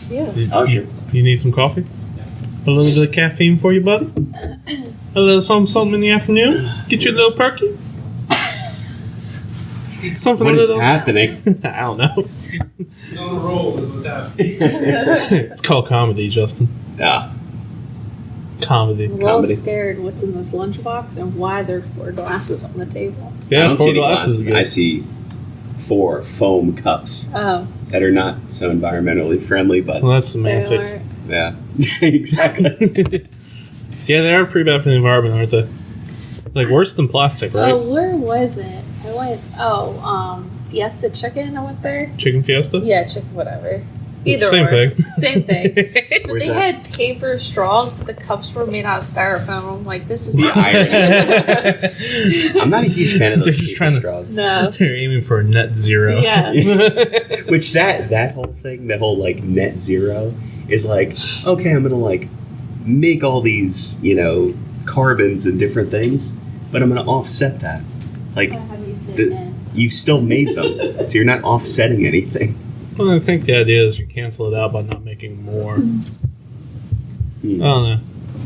Yeah. Sure. You need some coffee? A little bit of caffeine for you, buddy? A little something in the afternoon? Get you a little perky? Something What a is little... happening? I don't know. He's on the roll with that. It's called comedy, Justin. Yeah. Comedy. I'm a little scared what's in this lunchbox and why there are 4 glasses on the table. I Yeah, don't 4 see any glasses is good. I see 4 foam cups Oh. that are not so environmentally friendly, but Well, that's They semantics. are. yeah, exactly. Yeah, they are pretty bad for the environment, aren't they? Like, worse than plastic, right? Oh, where was it? I went, Fiesta Chicken, I went there. Chicken Fiesta? Yeah, chicken, whatever. Either Same or. thing. Same thing. But Where's they that? had paper straws, but the cups were made out of styrofoam. I'm like, this is... The irony. I'm not a huge fan of They're those just paper trying to- straws. No. They're aiming for a net zero. Yeah. Which that whole thing, that whole like net zero, is like, okay, I'm gonna like make all these, carbons and different things, but I'm gonna offset that. Like, Have you seen you've still made them, so you're not offsetting anything. Well, I think the idea is you cancel it out by not making more. I don't know.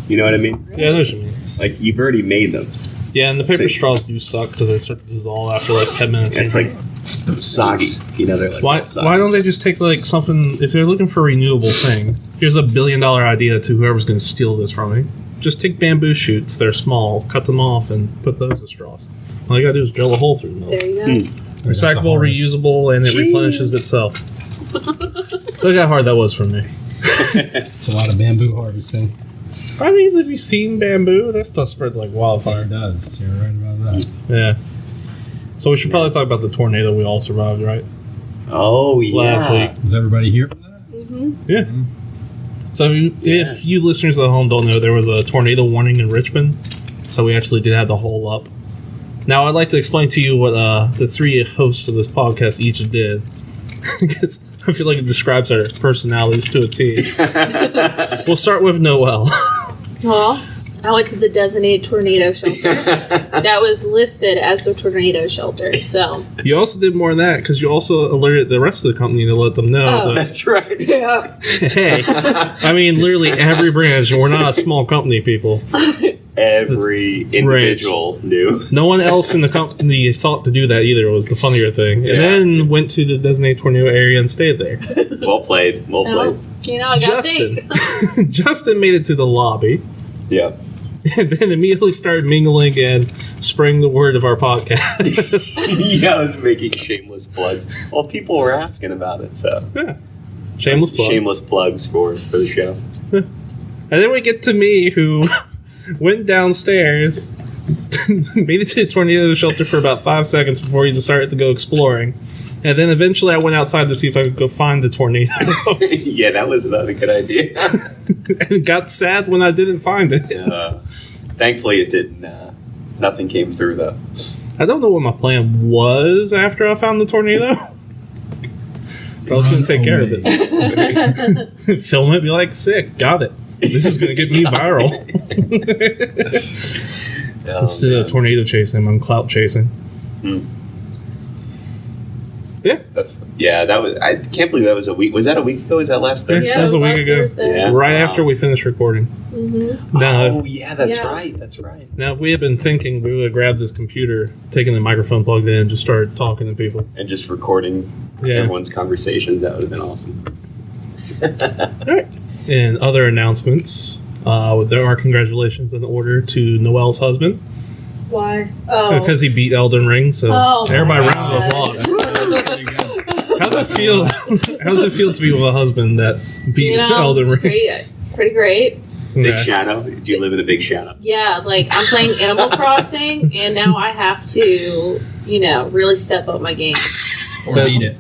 You know what I mean? Yeah, I know what you mean. Like, you've already made them. Yeah, and the paper So- straws do suck because they start to dissolve after like 10 minutes. It's like soggy. They're like Why soggy. don't they just take like something, if they're looking for a renewable thing, here's $1 billion idea to whoever's going to steal this from me. Just take bamboo shoots, they're small, cut them off and put those as straws. All you gotta do is drill a hole through them. There you go. Recyclable, reusable, and it replenishes itself. Look how hard that was for me. It's a lot of bamboo harvesting. I mean, have you seen bamboo? That stuff spreads like wildfire. It does. You're right about that. Yeah. So we should probably talk about the tornado we all survived, right? Oh, yeah. Last week. Was everybody here for that? Mm-hmm. Yeah. So if you listeners at home don't know, there was a tornado warning in Richmond. So we actually did have the hole up. Now I'd like to explain to you what the 3 hosts of this podcast each did. Because I feel like it describes our personalities to a T. We'll start with Noelle. Well, I went to the designated tornado shelter. That was listed as a tornado shelter, so... You also did more than that because you also alerted the rest of the company to let them know Oh. that, That's right. Yeah. hey, I mean, literally every branch, we're not a small company, people. Every individual knew. No one else in the company thought to do that either, was the funnier thing. And Yeah. then went to the designated tornado area and stayed there. Well played. Well played. I got Justin. Justin made it to the lobby Yeah. and then immediately started mingling and spreading the word of our podcast. Yeah, I was making shameless plugs. Well, people were asking about it, so. Yeah. Shameless plug. Shameless plugs for the show. And then we get to me, who went downstairs, made it to the tornado shelter for about 5 seconds before he decided to go exploring. And then eventually I went outside to see if I could go find the tornado. Yeah, that was not a good idea. And got sad when I didn't find it. Thankfully, it didn't. Nothing came through, though. I don't know what my plan was after I found the tornado. But I was going to take care of it. Film it, be like, sick, got it. This is going to get me viral. Instead of tornado chasing, I'm clout chasing. Yeah. That was. I can't believe that was a week. Was that a week ago? Was that last Thursday? That was a week ago. Yeah. Right Wow. after we finished recording. Mm-hmm. Now, That's Yeah. right. That's right. now, if we had been thinking, we would have grabbed this computer, taken the microphone plugged in, and just started talking to people. And just recording everyone's conversations. That would have been awesome. All right. And other announcements. There are congratulations in order to Noelle's husband. Why? Oh. Because he beat Elden Ring, so Oh, everybody my round of God. applause. There you go. How's it feel? How's it feel to be with a husband that beat Elden it's Ring? great. It's pretty great. Big Yeah. shadow. Do you live in a big shadow? Yeah, like I'm playing Animal Crossing, and now I have to, really step up my game. Or eat it.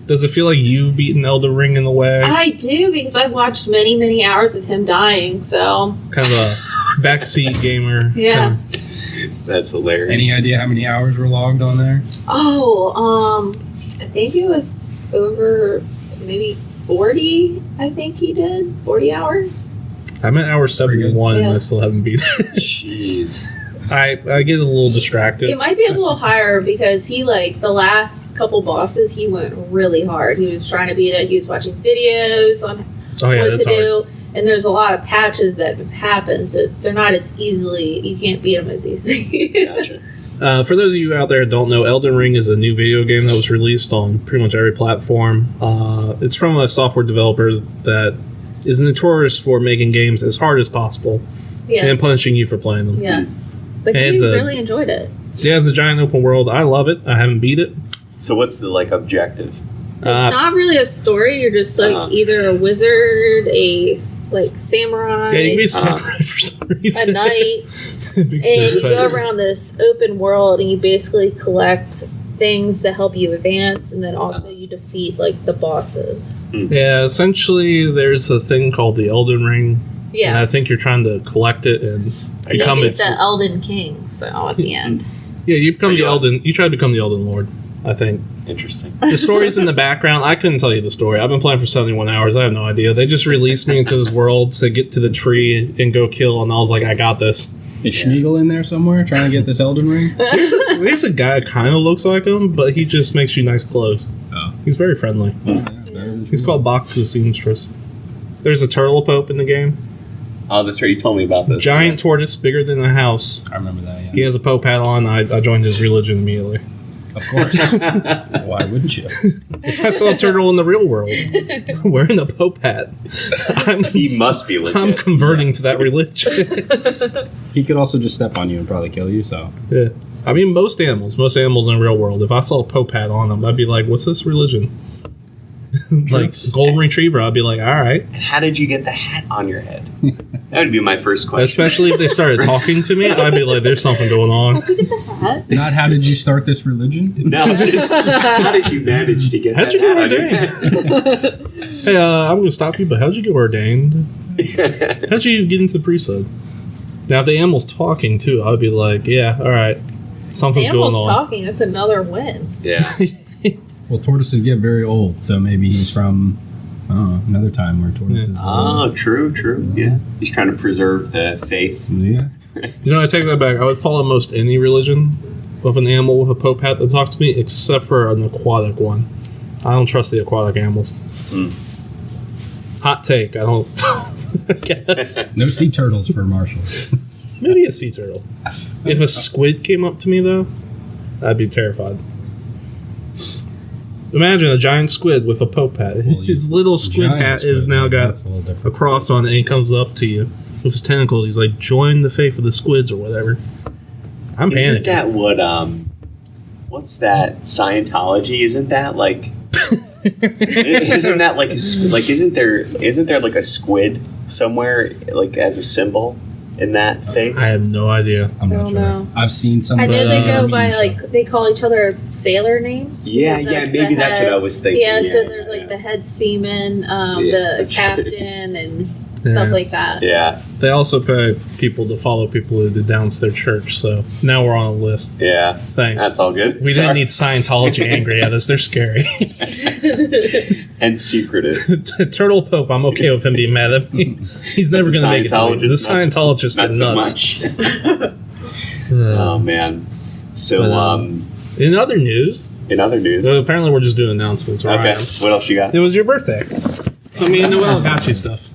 Does it feel like you've beaten Elden Ring in the way? I do because I've watched many, many hours of him dying. So Kind of a backseat gamer. Yeah. That's hilarious. Any idea how many hours were logged on there? I think it was over maybe 40. I think he did 40 hours. I'm at hour 71 and Yeah. I still haven't beat it. Jeez. I get a little distracted. It might be a little higher because he, like, the last couple bosses, he went really hard. He was trying to beat it. He was watching videos on what to do. And there's a lot of patches that have happened, so they're not as easily, you can't beat them as easy. Gotcha. For those of you out there who don't know, Elden Ring is a new video game that was released on pretty much every platform. It's from a software developer that is notorious for making games as hard as possible and punishing you for playing them. Yes. But And he really enjoyed it. Yeah, it's a giant open world. I love it. I haven't beat it. So what's the like objective? There's not really a story. You're just like either a wizard, a like samurai, Yeah, you can be a samurai for some reason. a knight, and you go around this open world and you basically collect things to help you advance, and then also you defeat like the bosses. Yeah, essentially there's a thing called the Elden Ring. Yeah. And I think you're trying to collect it and You become get its... the Elden King, so at the end. Yeah, you become the Elden... You try to become the Elden Lord, I think. Interesting. The story's in the background. I couldn't tell you the story. I've been playing for 71 hours. I have no idea. They just released me into this world to get to the tree and go kill, and I was like, I got this. Is Schmeagol in there somewhere trying to get this Elden Ring? There's a guy that kind of looks like him, but he just makes you nice clothes. Oh. He's very friendly. He's called Bach the Seamstress. There's a turtle pope in the game. Oh, that's right. You told me about this. Giant tortoise, bigger than a house. I remember that, yeah. He has a pope hat on. I joined his religion immediately. Of course. Why wouldn't you? If I saw a turtle in the real world wearing a pope hat, He must be legit. I'm converting to that religion. He could also just step on you and probably kill you, so. Yeah. I mean, most animals in the real world, if I saw a pope hat on them, I'd be like, what's this religion? Like, golden retriever, I'd be like, all right. How did you get the hat on your head? That would be my first question. Especially if they started talking to me, I'd be like, there's something going on. How'd you get the hat? Not how did you start this religion? No, just how did you manage to get How'd that you get hat on your head? ordained? Hey, I'm going to stop you, but how'd you get ordained? How'd you get into the priesthood? Now, if the animal's talking, too, I'd be like, yeah, all right. Something's Animals going on. talking, that's another win. Yeah. Well, tortoises get very old, so maybe he's from another time where tortoises. Oh, true. Yeah. He's trying to preserve the faith. Yeah. You know, I take that back. I would follow most any religion with an animal with a pope hat that talks to me, except for an aquatic one. I don't trust the aquatic animals. Hot take. I don't. I guess. No sea turtles for Marshall. Maybe a sea turtle. If a squid came up to me, though, I'd be terrified. Imagine a giant squid with a pope hat. His little squid hat is now got a cross on it, and he comes up to you with his tentacles. He's like, join the faith of the squids or whatever. I'm panicking. Isn't that what, what's that, Scientology? Isn't that like, isn't that like, isn't there like a squid somewhere, like as a symbol in that faith? I have no idea. I'm not sure. know. I've seen some. I know they go by, memes. like, they call each other sailor names. Yeah, because maybe the that's head- what I was thinking. Yeah, so Yeah, there's yeah. like the head seaman, the that's right. captain, and stuff Yeah. like that. Yeah, They also pay people to follow people who denounce their church, so now we're on a list. yeah. Thanks. That's all good. We didn't need Scientology angry at us. They're scary. And secretive. Turtle Pope, I'm okay with him being mad at me. He's never going to make it to me. The Scientologists not are so nuts. much. Oh man. So In other news, in other news. apparently we're just doing announcements. Where I Okay. am. What else you got? It was your birthday. So me and Noelle got you stuff.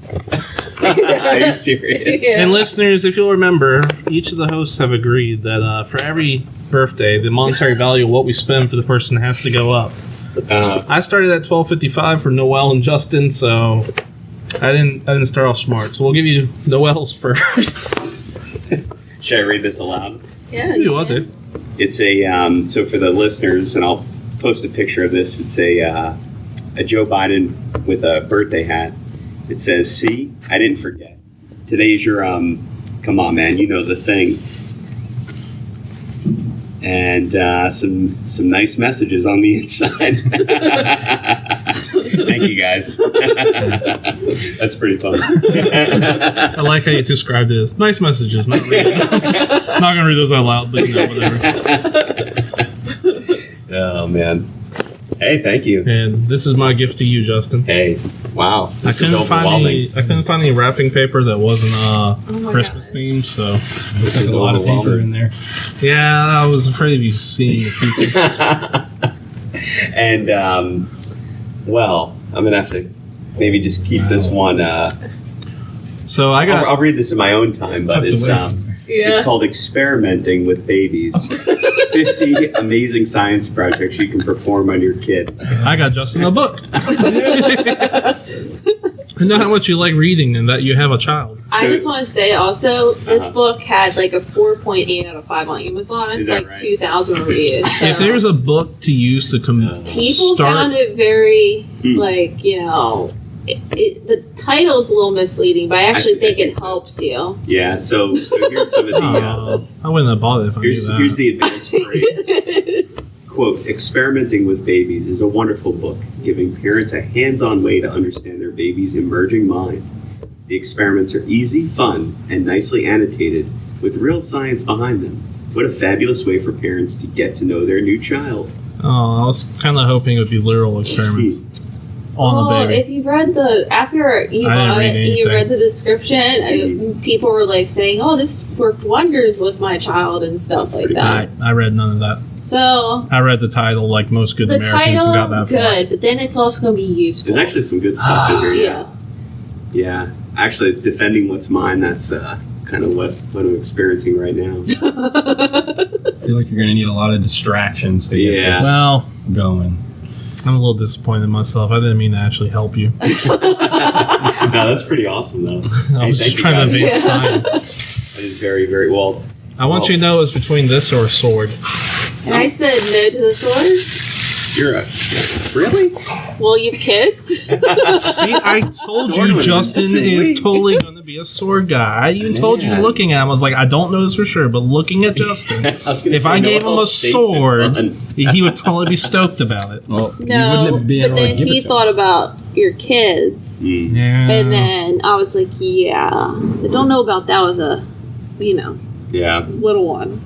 Are you serious? Yeah. And listeners, if you'll remember, each of the hosts have agreed that for every birthday, the monetary value of what we spend for the person has to go up. I started at $12.55 for Noelle and Justin, so I didn't start off smart. So we'll give you Noelle's first. Should I read this aloud? Yeah, You want to? It's a so for the listeners, and I'll post a picture of this. It's a Joe Biden with a birthday hat. It says, "See, I didn't forget. Today's your come on, man, you know the thing." And some nice messages on the inside. Thank you, guys. That's pretty fun. I like how you described it as nice messages. Not reading. I'm not going to read those out loud, but whatever. Oh man. Hey, thank you. And this is my gift to you, Justin. Hey, wow. I couldn't find any wrapping paper that wasn't my Christmas themed, so Looks like is a lot of paper overwhelming. in there. yeah, I was afraid of you seeing the people. And, well, I'm going to have to maybe just keep this one. So I got. I'll read this in my own time, but Tucked it's away somewhere. it's called Experimenting with Babies. 50 amazing science projects you can perform on your kid. I got Justin a book. I know how much you like reading and that you have a child. I just want to say also, this Uh-huh. book had like a 4.8 out of 5 on Amazon. Is that like right? 2,000 reviews. So If there's a book to use to people start, found it very, Hmm. like, the title's a little misleading, but I actually I think think it so. helps you. Yeah, so here's some of the... I wouldn't have bought it if I knew Here's that. the advanced phrase. Quote, Experimenting with Babies is a wonderful book, giving parents a hands-on way to understand their baby's emerging mind. The experiments are easy, fun, and nicely annotated, with real science behind them. What a fabulous way for parents to get to know their new child. Oh, I was kind of hoping it would be literal experiments on the Well, baby. if you read after you I didn't bought read it, and you anything. read the description, people were like saying, "Oh, this worked wonders with my child" and stuff like that. I read none of that. So I read the title like most good the Americans and got title that far. good, but then it's also going to be useful. There's actually some good stuff in here, yeah. Yeah. Actually, defending what's mine, that's kind of what I'm experiencing right now. I feel like you're going to need a lot of distractions to get Yeah. this Well, going. I'm a little disappointed in myself. I didn't mean to actually help you. No, that's pretty awesome, though. I was Hey, just thank trying to you, guys. advance science. That is very, very well. I want you to know it's between this or a sword. And I said no to the sword. You're really? Well, you kids. See, I told Sword you would have been Justin is sweet. totally going to be a sword guy. I even told you Man. looking at him, I was like, I don't know this for sure, but looking at Justin, if I gave him a sword, he would probably be stoked about it. Well, you No, wouldn't be but able to then give he it to thought him. about your kids, Yeah. and then I was like, yeah, I don't know about that with a, Yeah. little one.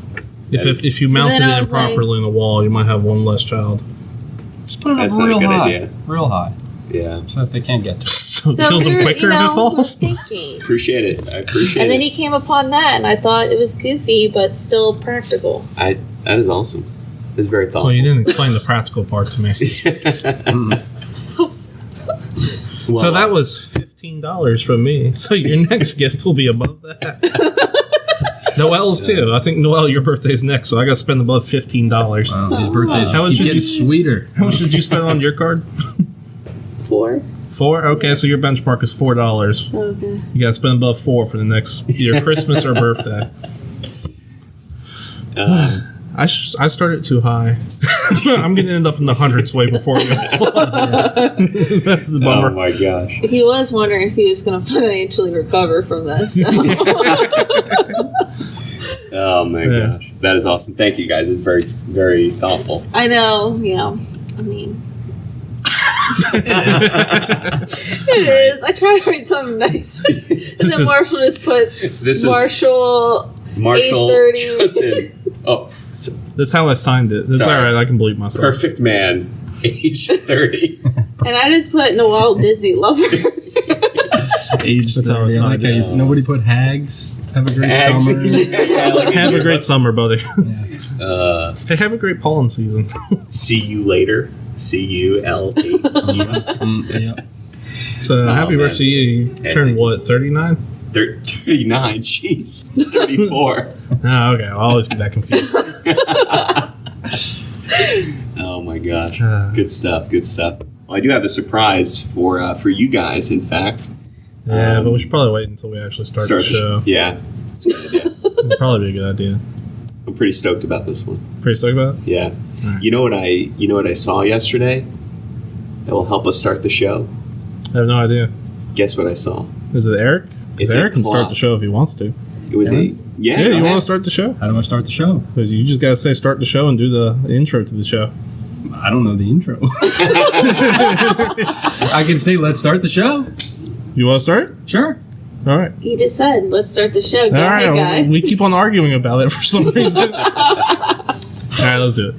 If you mounted then I it was like- improperly in the wall, you might have one less child. Just put it That's up not a real good high. idea. Real high. Yeah. So that they can't get to it. So it So kills him you're, quicker if it falls. thinking. Appreciate it. I appreciate And then it. he came upon that, and I thought it was goofy, but still practical. That is awesome. That's very thoughtful. Well, you didn't explain the practical part to me. Well, So that was $15 from me. So your next gift will be above that. Noel's too. I think Noel, your birthday's next, so I got to spend above $15. Wow, his birthday How much just keep did getting you- sweeter. How much did you spend on your card? 4. $4? Okay, so your benchmark is $4. Okay. You got to spend above 4 for the next either Christmas or birthday. I started too high. I'm going to end up in the hundreds way before you. That's the oh bummer. my gosh. He was wondering if he was going to financially recover from this. So. Oh my Yeah. gosh. That is awesome. Thank you guys. It's very, very thoughtful. I know, yeah. I mean, it is. I try to read something nice. And This then is- Marshall just puts This is- Marshall. Marshall Age 30. Johnson. Oh, That's how I signed it. That's Sorry. all right. I can believe myself. perfect man. Age 30. And I just put Noel Disney lover. Age That's how I 30. I like signed how it. nobody put hags. Have a great Ag- summer. yeah, like Have a great summer, buddy. Hey, have a great pollen season. See you later. C-U-L-A. Yep. So, Oh, happy man. birthday to you. You turned what, 39? 39. Jeez. 34. Oh, okay. I always get that confused. Oh my gosh. Good stuff. Good stuff. Well, I do have a surprise for you guys, in fact. Yeah, but we should probably wait until we actually start the show. Yeah. That's a good idea. It'd probably be a good idea. I'm pretty stoked about this one. Pretty stoked about it? Yeah. Alright. You know what I saw yesterday that will help us start the show? I have no idea. Guess what I saw? Is it Eric? 'Cause It's a Eric can start clock. the show if he wants to. It was Really? yeah. Yeah, go you want ahead. to start the show? How do I start the show? Because you just got to say start the show and do the intro to the show. I don't know the intro. I can say, let's start the show. You want to start? Sure. All right. He just said, let's start the show. Go All ahead, right. guys. We keep on arguing about it for some reason. All right, let's do it.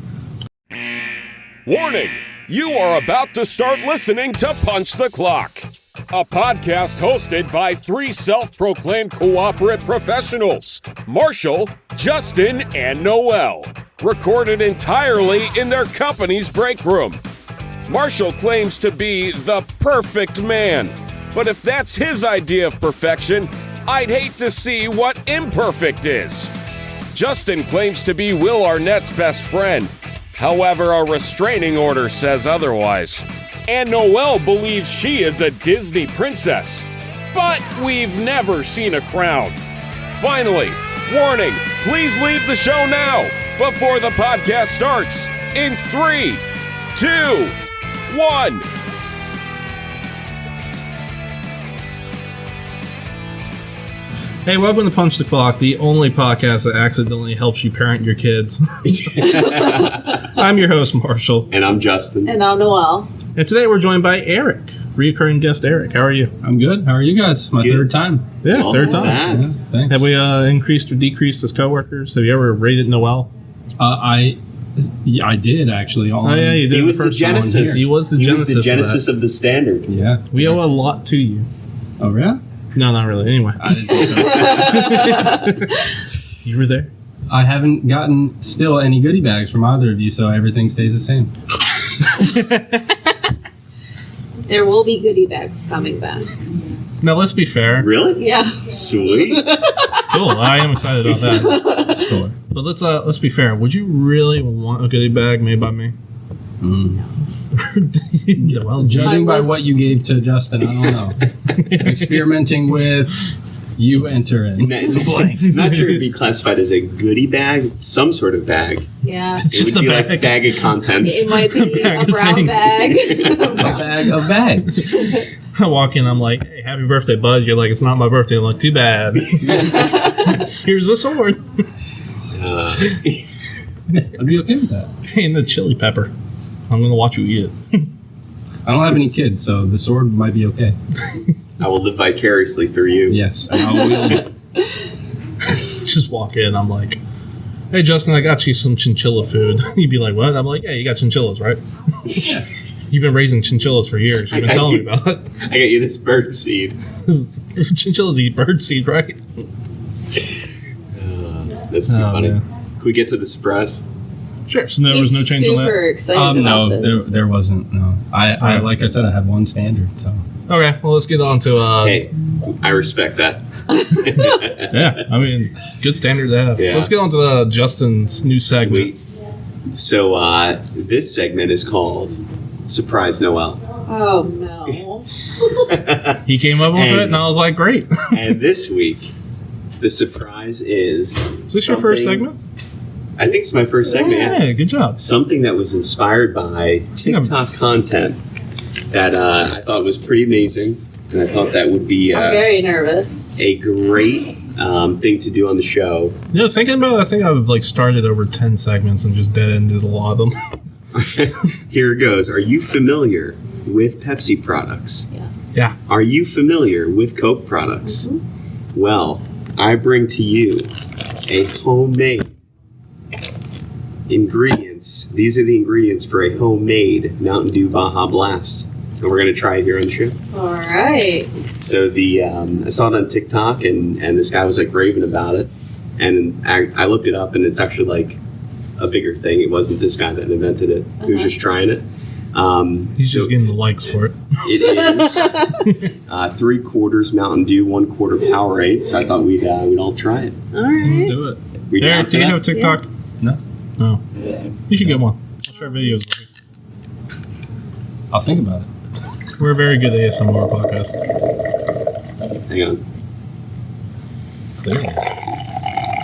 Warning! You are about to start listening to Punch the Clock, a podcast hosted by three self-proclaimed cooperate professionals, Marshall, Justin, and Noel, recorded entirely in their company's break room. Marshall claims to be the perfect man, but if that's his idea of perfection, I'd hate to see what imperfect is. Justin claims to be Will Arnett's best friend. However, a restraining order says otherwise. And Noelle believes she is a Disney princess. But we've never seen a crown. Finally, warning, please leave the show now before the podcast starts in 3, 2, 1. Hey, welcome to Punch the Clock, the only podcast that accidentally helps you parent your kids. I'm your host, Marshall. And I'm Justin. And I'm Noelle. And today we're joined by Eric, reoccurring guest Eric. How are you? I'm good. How are you guys? My third time. Yeah, third time. Yeah, thanks. Have we increased or decreased as coworkers? Have you ever rated Noelle? I did actually. Oh yeah, you did. He was the genesis. He was the genesis of the standard. Yeah. We owe a lot to you. Oh, really? No, not really. Anyway. I didn't think so. You were there? I haven't gotten still any goodie bags from either of you, so everything stays the same. There will be goodie bags coming back. Now, let's be fair. Really? Yeah. Sweet. Cool. I am excited about that. Sure. But let's be fair. Would you really want a goodie bag made by me? Noelle's Judging by what you gave to Justin, I don't know. Experimenting with, you enter in. Not sure it'd be classified as a goodie bag, some sort of bag. Yeah. It's It just would a be bag. like bag of contents. It might be a brown things. bag. A bag of bags. I walk in, I'm like, hey, happy birthday, bud. You're like, it's not my birthday. I'm like, too bad. Here's the sword. I'd be okay with that. And the chili pepper. I'm going to watch you eat it. I don't have any kids, so the sword might be okay. I will live vicariously through you. Yes, and I will. Just walk in, I'm like, hey, Justin, I got you some chinchilla food. You'd be like, what? I'm like, yeah, you got chinchillas, right? You've been raising chinchillas for years. You've been telling me about it. I got you this bird seed. Chinchillas eat bird seed, right? That's too funny. Man. Can we get to the surprise? Sure. So there was no change on that? Super excited No, about this. there wasn't. No, I like I said, I had one standard. So Okay, well, let's get on to... Hey, I respect that. Yeah, I mean, good standard to have. Yeah. Let's get on to Justin's new segment. Sweet. So this segment is called Surprise Noel. Oh, no. He came up with it, and I was like, great. And this week, the surprise is... Is this your first segment? I think it's my first segment, yeah. Yeah, good job. Something that was inspired by TikTok content that I thought was pretty amazing, and I thought that would be I'm very nervous. a great thing to do on the show. You know, thinking about it, I think I've started over 10 segments and just dead-ended a lot of them. Here it goes. Are you familiar with Pepsi products? Yeah. Are you familiar with Coke products? Mm-hmm. Well, I bring to you a homemade ingredients. These are the ingredients for a homemade Mountain Dew Baja Blast. And we're going to try it here on the show. All right. So I saw it on TikTok, and this guy was like raving about it. And I looked it up, and it's actually like a bigger thing. It wasn't this guy that invented it. He was just trying it. He's just getting the likes for it. It is 3/4 Mountain Dew, 1/4 Powerade. So I thought we'd all try it. All let's right. do it. We down Eric, for do you that? have a TikTok? No, No. You should get one. I'll share videos with you. I'll think about it. We're a very good ASMR podcast. Hang on.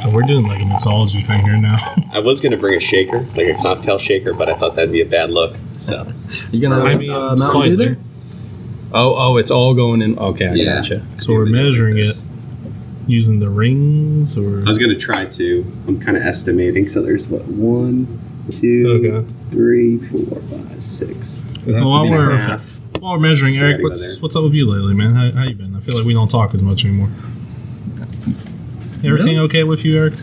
So we're doing like a mixology thing here now. I was going to bring a shaker, like a cocktail shaker, but I thought that'd be a bad look. So You gonna I have mean, Mountain Dew slightly. there? Oh, it's all going in. Okay, I Yeah. gotcha. So we're measuring it using the rings, or I was going to try to. I'm kind of estimating. So there's what, 1, 2, Okay. 3, 4, 5, 6. It has Well, to be we're- the half. while we're measuring, So Eric, gotta go there. what's up with you lately, man? How you been? I feel like we don't talk as much anymore. Everything Really? okay with you, Eric?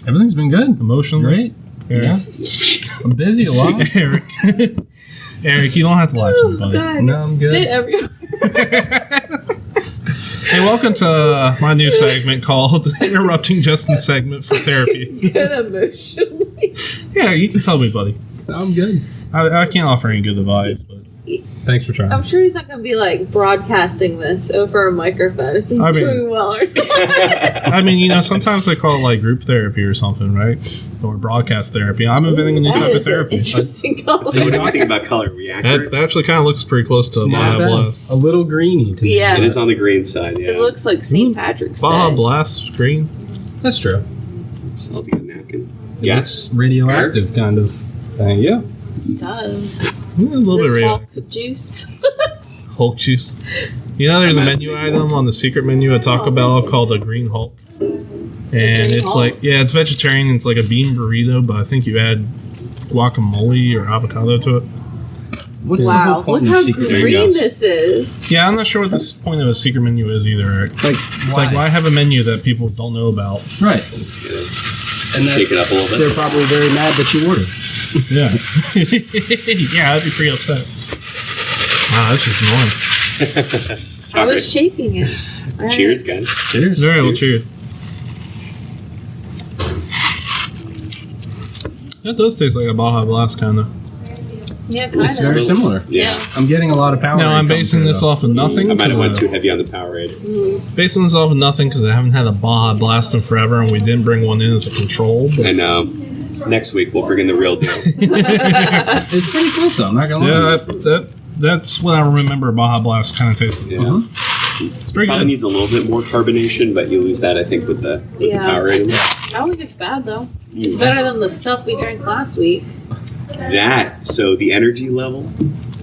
Everything's been good. Emotionally? Great. Yeah. I'm busy a lot. Eric. Eric, you don't have to lie to me, buddy. God, No, I'm good. spit everywhere. Hey, welcome to my new segment called Interrupting Justin's Segment for Therapy. Good emotionally. Yeah, you can tell me, buddy. I'm good. I can't offer any good advice, but Thanks for trying. I'm sure he's not going to be like broadcasting this over a microphone if he's doing well or not. I mean, sometimes they call it like group therapy or something, right? Or broadcast therapy. I'm inventing a new type of therapy. Interesting color. So what do you think about color? Are we accurate? That actually kind of looks pretty close to Not Baja bad. Blast. A little greeny to me. Yeah. It is on the green side, yeah. It looks like St. Patrick's Baja Day. Blast green. That's true. So I'll get a napkin. Yes. Yes. Radioactive kind of thing. Yeah. It does. A little Is bit this radioactive. Hulk juice? Hulk juice. There's a menu item on the secret menu at Taco Bell called a Green Hulk. And it's Hulk? like, yeah, it's vegetarian. It's like a bean burrito, but I think you add guacamole or avocado to it. What's the Wow, whole point look of how secret There you green go. this is. Yeah, I'm not sure what this point of a secret menu is either, Eric. Like, It's like, why have a menu that people don't know about? Right. You know, And that, shake it up a little they're bit. probably very mad that you ordered. Yeah. Yeah, I'd be pretty upset. Wow, that's just annoying. I Sorry. was shaking it. Cheers, guys. Cheers. All right, well, cheers. It does taste like a Baja Blast, kind of. Yeah, kind It's of. very similar. Yeah. I'm getting a lot of power. Now, I'm basing this off of nothing. I might have went 'cause, too heavy on the Powerade. basing this off of nothing because I haven't had a Baja Blast in forever, and we didn't bring one in as a control. But I know. Next week we'll bring in the real deal. It's pretty close, though. I'm not going to lie. yeah, that's what I remember Baja Blast kind of tasting. Yeah. Uh-huh. It's pretty Probably good. needs a little bit more carbonation, but you lose that, I think, with the Yeah. Powerade. I don't think it's bad though. It's better than the stuff we drank last week. So the energy level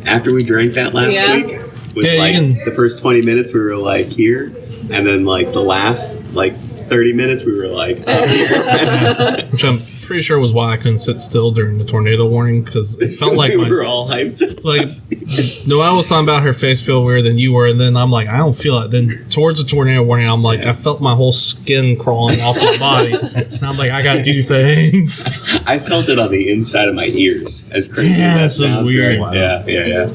after we drank that last Yeah. week was Yeah, you like can- the first 20 minutes we were like here, and then like the last like 30 minutes we were like up here. Which I'm pretty sure was why I couldn't sit still during the tornado warning because it felt like we my were all hyped. like Noelle was talking about her face feel weird than you were, and then I'm like, I don't feel it. Then towards the tornado warning, I'm like, I felt my whole skin crawling off my body, and I'm like, I gotta do things. I felt it on the inside of my ears. As crazy Yeah, as this is that sounds, weird. right? Wow. Yeah.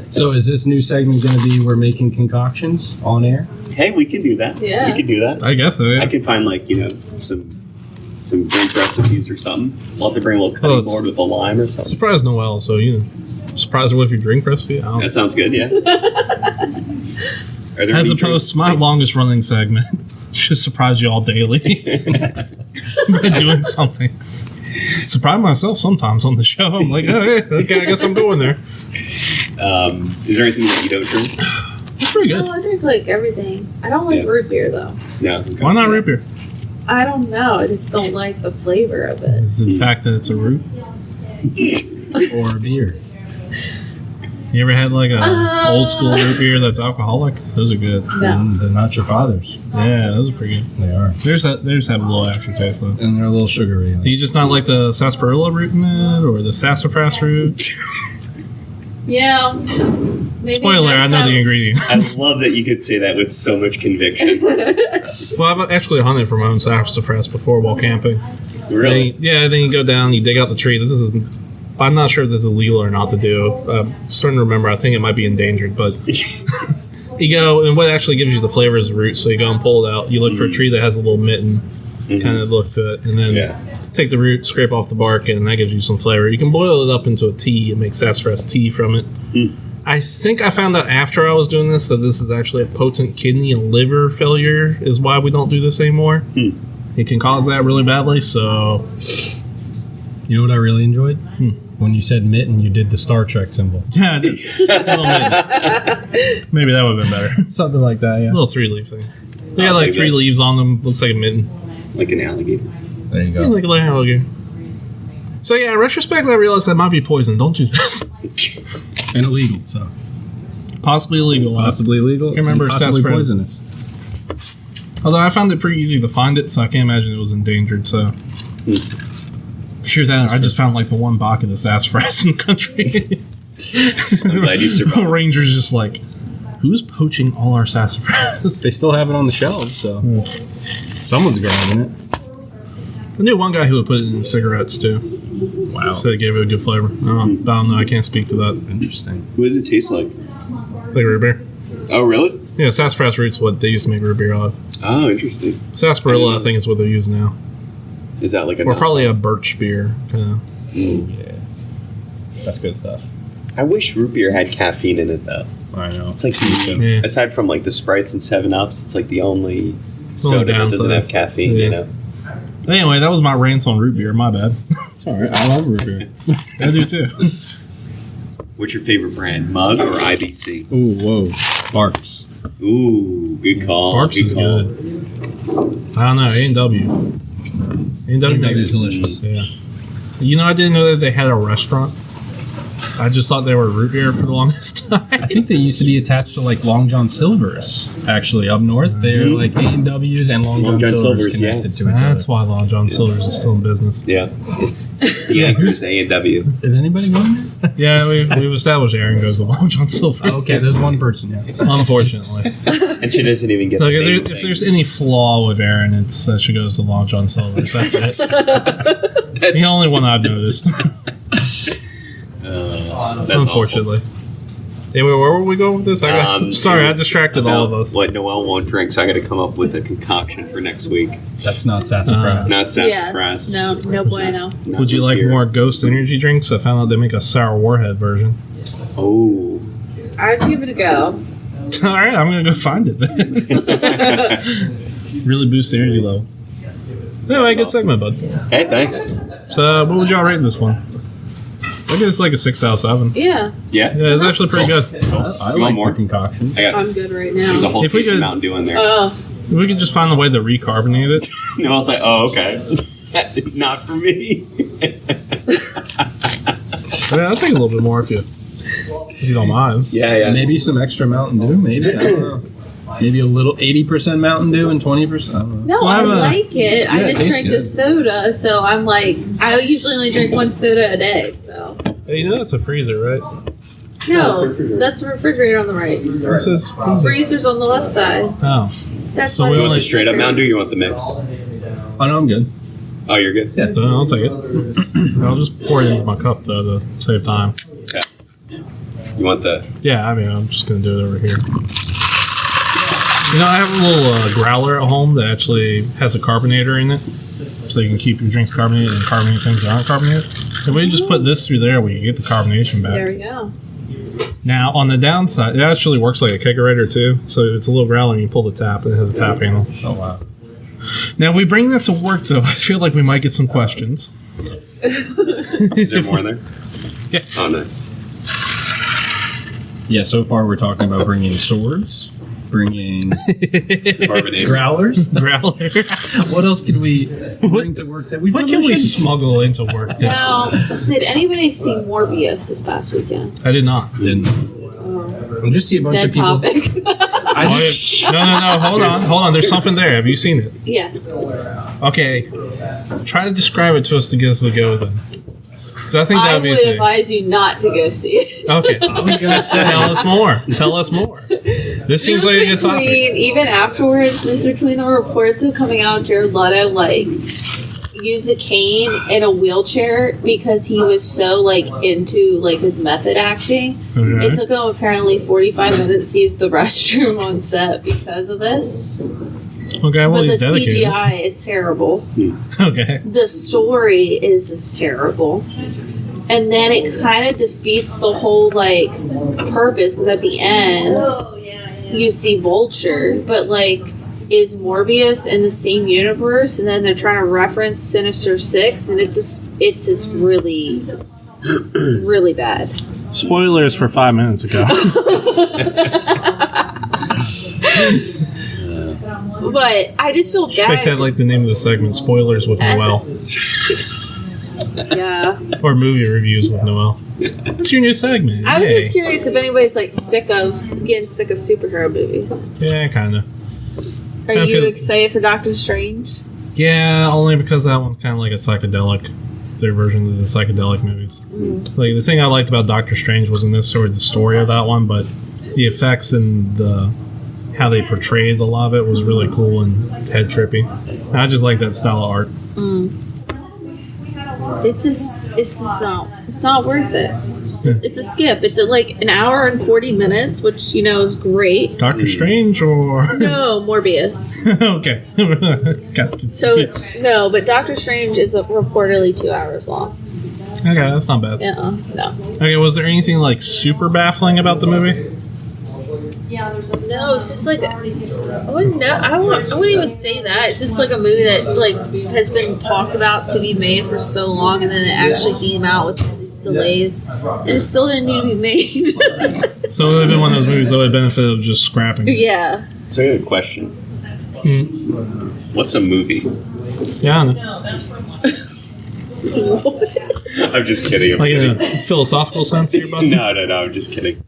So is this new segment going to be we're making concoctions on air? Hey, we can do that. Yeah. We can do that. I guess so. Yeah. I can find like some drink recipes or something. We'll have to bring a little cutting it's- board with a lime or something. Surprise Noelle, so surprise her with your drink recipe. I don't That sounds good. Yeah. Are there As any opposed to drinks- my longest running segment, should surprise you all daily by doing something. Surprise myself sometimes on the show. I'm like, oh, hey, okay, I guess I'm going there. Is there anything that you don't drink? It's pretty good. No, I drink like everything. I don't like Yeah. root beer though. No. Why not root beer? I don't know. I just don't like the flavor of it. Is the fact that it's a root. Or beer? You ever had like a old school root beer that's alcoholic? Those are good. No. They're not your father's. Yeah, those are pretty good. They are. They just have a little aftertaste though. And they're a little sugary. Do you just not like the sarsaparilla root in it, or the sassafras root? Yeah. Maybe Spoiler: I next know time- the ingredients. I love that you could say that with so much conviction. Well, I've actually hunted for my own sassafras before while camping. Really? Then you go down, you dig out the tree. This is, I'm not sure if this is legal or not to do. I'm starting to remember. I think it might be endangered, but you go, and what actually gives you the flavor is the root. So you go and pull it out. You look for a tree that has a little mitten kind of look to it, and then Yeah. take the root, scrape off the bark, and that gives you some flavor. You can boil it up into a tea and make sassafras tea from it. I think I found out after I was doing this that this is actually a potent kidney and liver failure is why we don't do this anymore. It can cause that really badly, so You know what I really enjoyed? When you said mitten, you did the Star Trek symbol. yeah, maybe that would have been better. Something like that, yeah. A little 3-leaf thing. They got I'll like take 3 this. leaves on them. Looks like a mitten. Like an alligator. There you Yeah, go. like a little alligator. So yeah, in retrospect, I realized that might be poison. Don't do this. And illegal, so. Possibly illegal. Possibly illegal. I remember and possibly sassafras. poisonous. Although I found it pretty easy to find it, so I can't imagine it was endangered. So, sure that I just found like the one bucket of sassafras in the country. I'm glad you survived. Ranger's just like, who's poaching all our sassafras? They still have it on the shelves, so. Someone's grabbing it. I knew one guy who would put it in cigarettes too. Wow. So it gave it a good flavor. I don't know. I can't speak to that. Interesting. What does it taste like? Like root beer. Oh, really? Yeah, sassafras root's what they used to make root beer out of. Oh, interesting. Sarsaparilla, I think, is what they use now. Is that like a... Or probably a birch beer, kind of. Yeah. That's good stuff. I wish root beer had caffeine in it, though. I know. It's like, Yeah. aside from like the Sprites and 7-Ups, it's like the only soda that doesn't downside. have caffeine, Yeah. you know? Anyway, that was my rant on root beer. My bad. It's alright. I love root beer. I do too. What's your favorite brand, Mug or IBC? Ooh, whoa. Barks. Ooh, good call. Barks is call. good. I don't know. A&W. A&W makes is delicious. Yeah. You know, I didn't know that they had a restaurant. I just thought they were root beer for the longest time. I think they used to be attached to like Long John Silver's, actually, up north. They're like A&W's and Long John Silver's connected to each That's other. why Long John Silver's is still in business. Yeah, it's the anchor's A&W. Is anybody going there? Yeah, we've established Aaron goes to Long John Silver. Okay, there's one person, yeah. Unfortunately. And she doesn't even get Look, the name if thing. there's any flaw with Aaron, it's that she goes to Long John Silver's. That's it. That's, The only one I've noticed. that's Unfortunately. Anyway, where were we going with this? Sorry, I distracted all of us. What Noelle won't drink, so I got to come up with a concoction for next week. That's not sassafras. Not sassafras. Yes. No bueno. not Would you like beer. more Ghost energy drinks? I found out they make a Sour Warhead version. Oh. I'd give it a go. All right, I'm gonna go find it then. Really boost the energy level. Anyway, good segment, bud. Hey, thanks. So, what would y'all rate this one? I guess it's like a 6 out of 7. Yeah, Yeah. Yeah, it's actually pretty good. I You want like more? the concoctions. I got. I'm good right There's a now. whole If we piece of could- Mountain Dew in there. Oh, If we could just find a way to recarbonate it. Noelle's like, oh, okay. Not for me. Yeah, I'll take a little bit more if you don't mind. Yeah. Maybe some extra Mountain Dew, maybe. I don't know. Maybe a little 80% Mountain Dew and 20%. I don't know. no, Well, I I'm a- like it. Yeah, I it just tastes drank good. a soda, so I'm like, I usually only drink one soda a day, so. Hey, you know that's a freezer, right? No, that's a refrigerator on the right. This is Freezer's on the left side. oh. That's So why we You there's want only the straight up sticker. Mountain Dew or you want the mix? Oh, no, I'm good. Oh, you're good? Then I'll take it. I'll just pour it into my cup though to save time. Okay. You want the. Yeah, I mean I'm just gonna do it over here. You know, I have a little growler at home that actually has a carbonator in it, so you can keep your drinks carbonated and carbonate things that aren't carbonated. If we just put this through there, we can get the carbonation back. There we go. Now, on the downside, it actually works like a kegerator too. So it's a little growler, and you pull the tap, and it has a tap handle. Oh, wow. Now, if we bring that to work, though, I feel like we might get some questions. Is there more in there? Yeah. Oh, nice. Yeah, so far we're talking about bringing swords, bringing Carbonate. growlers. Growler. What else could we bring to work that we What probably can we shouldn't? smuggle into work? Now, did anybody see Morbius this past weekend? I did not. Didn't. We'll just see a bunch Dead of people. topic. I Oh, just, yeah. No. Hold on. There's something there. Have you seen it? Yes. Okay. Try to describe it to us to get us to go then. Because I think that I would be a would thing. advise you not to go see it. Okay. I was gonna say. Tell us more. Tell us more. This seems like a good topic. Even afterwards, just between the reports of coming out, Jared Leto like used a cane in a wheelchair because he was so like into like his method acting. Okay. It took him apparently 45 minutes to use the restroom on set because of this. Okay, well, But the he's dedicated. CGI is terrible. Okay. The story is just terrible. And then it kind of defeats the whole like purpose because at the end you see Vulture, but like is Morbius in the same universe? And then they're trying to reference Sinister Six, and it's just really, really bad. Spoilers for 5 minutes ago. But I just feel Make that bad. like the name of the segment: Spoilers with Noel, Yeah, or movie reviews with Noel. It's your new segment. I was Yay. just curious if anybody's like getting sick of superhero movies. Yeah, kind of. Are I you feel- excited for Doctor Strange? Yeah, only because that one's kind of like a psychedelic. Their version of the psychedelic movies. Like the thing I liked about Doctor Strange wasn't necessarily the story of that one, but the effects and the how they portrayed a lot of it was really cool and head trippy. I just like that style of art. it's not worth it. It's a skip. It's like an hour and 40 minutes, which is great. Doctor Strange or no Morbius? Okay. But Doctor Strange is reportedly 2 hours long. Okay, that's not bad. No. Okay, was there anything like super baffling about the movie? No, it's just like I wouldn't even say that. It's just like a movie that like has been talked about to be made for so long, and then it actually came out with all these delays, and it still didn't need to be made. So it would have been one of those movies that would benefit of just scrapping. Yeah. So I have a question. What's a movie? Yeah, I know. I'm just kidding. Like in a philosophical sense here, buddy? No, I'm just kidding.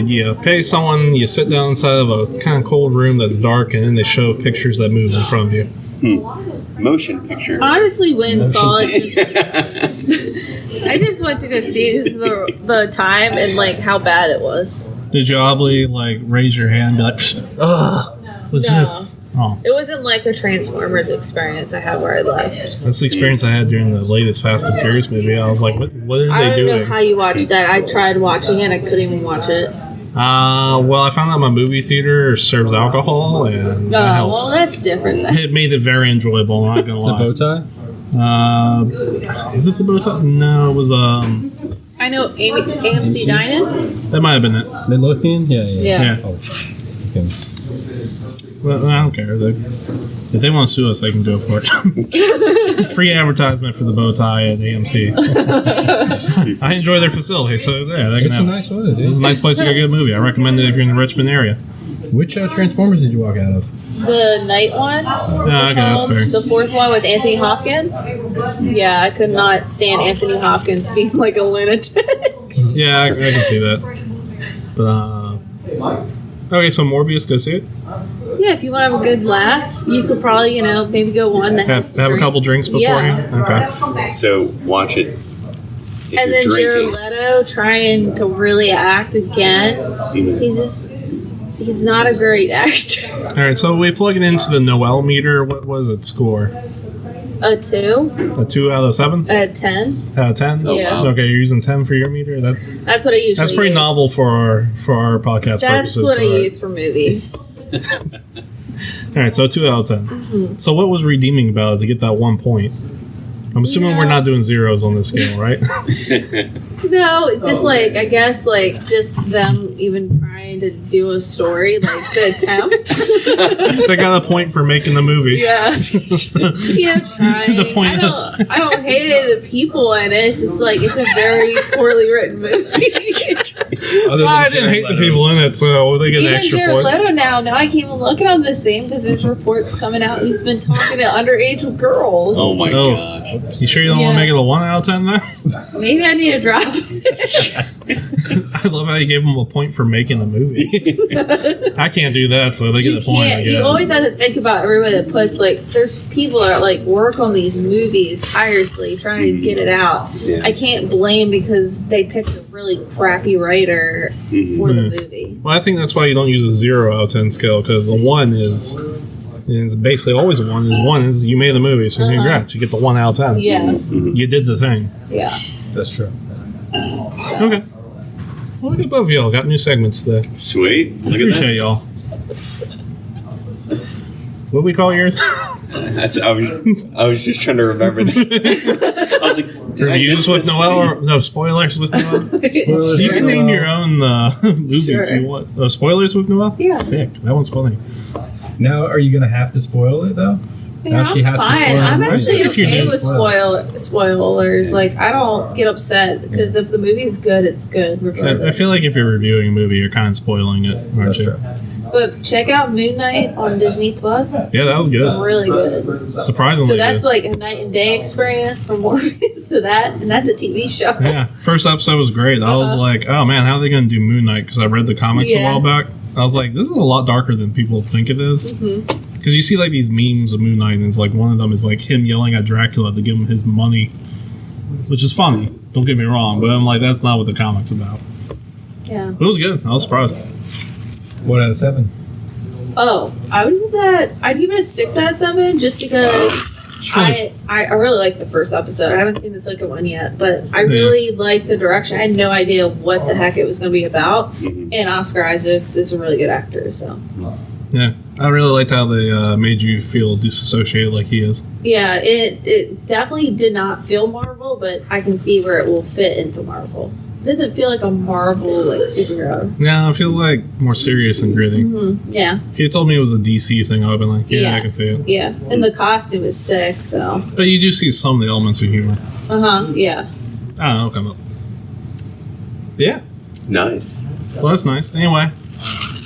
You pay someone, you sit down inside of a kind of cold room that's dark, and then they show pictures that move in front of you. Motion picture. Honestly, Wynn saw it. I just went to go see it because of the time and like how bad it was. Did you audibly like raise your hand and be like, ugh, what's this? Oh. It wasn't like a Transformers experience I had where I left. That's the experience I had during the latest Fast and Furious movie. I was like, what are they doing? I don't know how you watched that. I tried watching it. I couldn't even watch it. Well, I found out my movie theater serves alcohol, and that helped. Well, that's different then. It made it very enjoyable, I'm not gonna lie. The bow tie? Is it the bow tie? No, it was I know AMC Dine-In. that might have been it. Midlothian? Yeah. Yeah. Oh, okay. Well, I don't care. If they want to sue us, they can go for it. Free advertisement for the bow tie at AMC. I enjoy their facility, so yeah, they can It's a have. nice one, dude. This is a nice place to go get a movie. I recommend it if you're in the Richmond area. Which Transformers did you walk out of? The night one. Okay, that's fair. The fourth one with Anthony Hopkins. Yeah, I could not stand Anthony Hopkins being like a lunatic. Yeah, I can see that. But okay, so Morbius, go see it. Yeah, if you want to have a good laugh, you could probably, maybe go one that has Have a couple drinks beforehand. Yeah. Okay. So watch it. If And you're then Jared drinking. Leto trying to really act again. He's not a great actor. All right, so we plug it into the Noel meter. What was it score? A 2, A 2 out of 7? a 10. Out of 10? Yeah. Okay, you're using 10 for your meter. That's what I usually. That's pretty use. novel for our podcast That's purposes. what I correct? use for movies. All right, so 2 out of 10. Mm-hmm. So what was redeeming about it to get that 1 point? I'm assuming we're not doing zeros on this scale, right? No, it's just like I guess like just them even trying to do a story, like the attempt. They got a point for making the movie. Yeah, trying. The point I don't hate any of the people in it. It's just like it's a very poorly written movie. I didn't hate the people in it, so they get an Even extra Jared point. Leto now I can't even look at him the same because there's reports coming out he's been talking to underage girls. Oh my Oh. god. You sure you don't want to make it a 1 out of 10 now? Maybe I need to drop. I love how you gave them a point for making the movie. I can't do that, so they get a point. I guess. You always have to think about everybody that puts like. There's people that like work on these movies tirelessly trying to get it out. Yeah. I can't blame because they picked a really crappy writer for the movie. Well, I think that's why you don't use a 0 out of 10 scale, because the 1 is basically always a 1. 1 is you made the movie, so congrats, you get the 1 out of 10. Yeah, You did the thing. yeah. That's true. Okay. Well, look at both of y'all. Got new segments today. Sweet. Look at Appreciate this. y'all. What we call yours? I was just trying to remember that. I was like, did I Reviews miss with this? Noel? Or, no, spoilers with Noel? You can name your own movie if you want. Spoilers with Noel? Yeah. Sick. That one's funny. Now, are you going to have to spoil it, though? Yeah, Now she has to I'm fine. spoil I'm it. actually If you okay do. with spoilers. Like, I don't get upset because if the movie's good, it's good. Regardless. I feel like if you're reviewing a movie, you're kind of spoiling it, aren't That's you? true. But check out Moon Knight on Disney Plus. Yeah, that was good. Really good. Surprisingly So that's good. like a night and day experience from Morbius to that, and that's a TV show. Yeah, first episode was great. I was like, oh man, how are they going to do Moon Knight? Because I read the comics a Yeah. while back. I was like, this is a lot darker than people think it is. Because you see like these memes of Moon Knight, and it's like one of them is like him yelling at Dracula to give him his money, which is funny. Don't get me wrong, but I'm like, that's not what the comic's about. Yeah. But it was good. I was surprised. 1 out of 7. Oh, I'd give it a 6 out of 7 just because I really like the first episode. I haven't seen the second one yet, but I really like the direction. I had no idea what the heck it was going to be about, and Oscar Isaacs is a really good actor, so. Yeah, I really liked how they made you feel disassociated like he is. Yeah, it definitely did not feel Marvel, but I can see where it will fit into Marvel. It doesn't feel like a Marvel like superhero. Yeah, it feels like more serious and gritty. Mm-hmm. Yeah. If you told me it was a DC thing, I would have been like, yeah, I can see it. Yeah, and the costume is sick, so. But you do see some of the elements of humor. Yeah. I don't know, come up. Yeah. Nice. Well, that's nice. Anyway.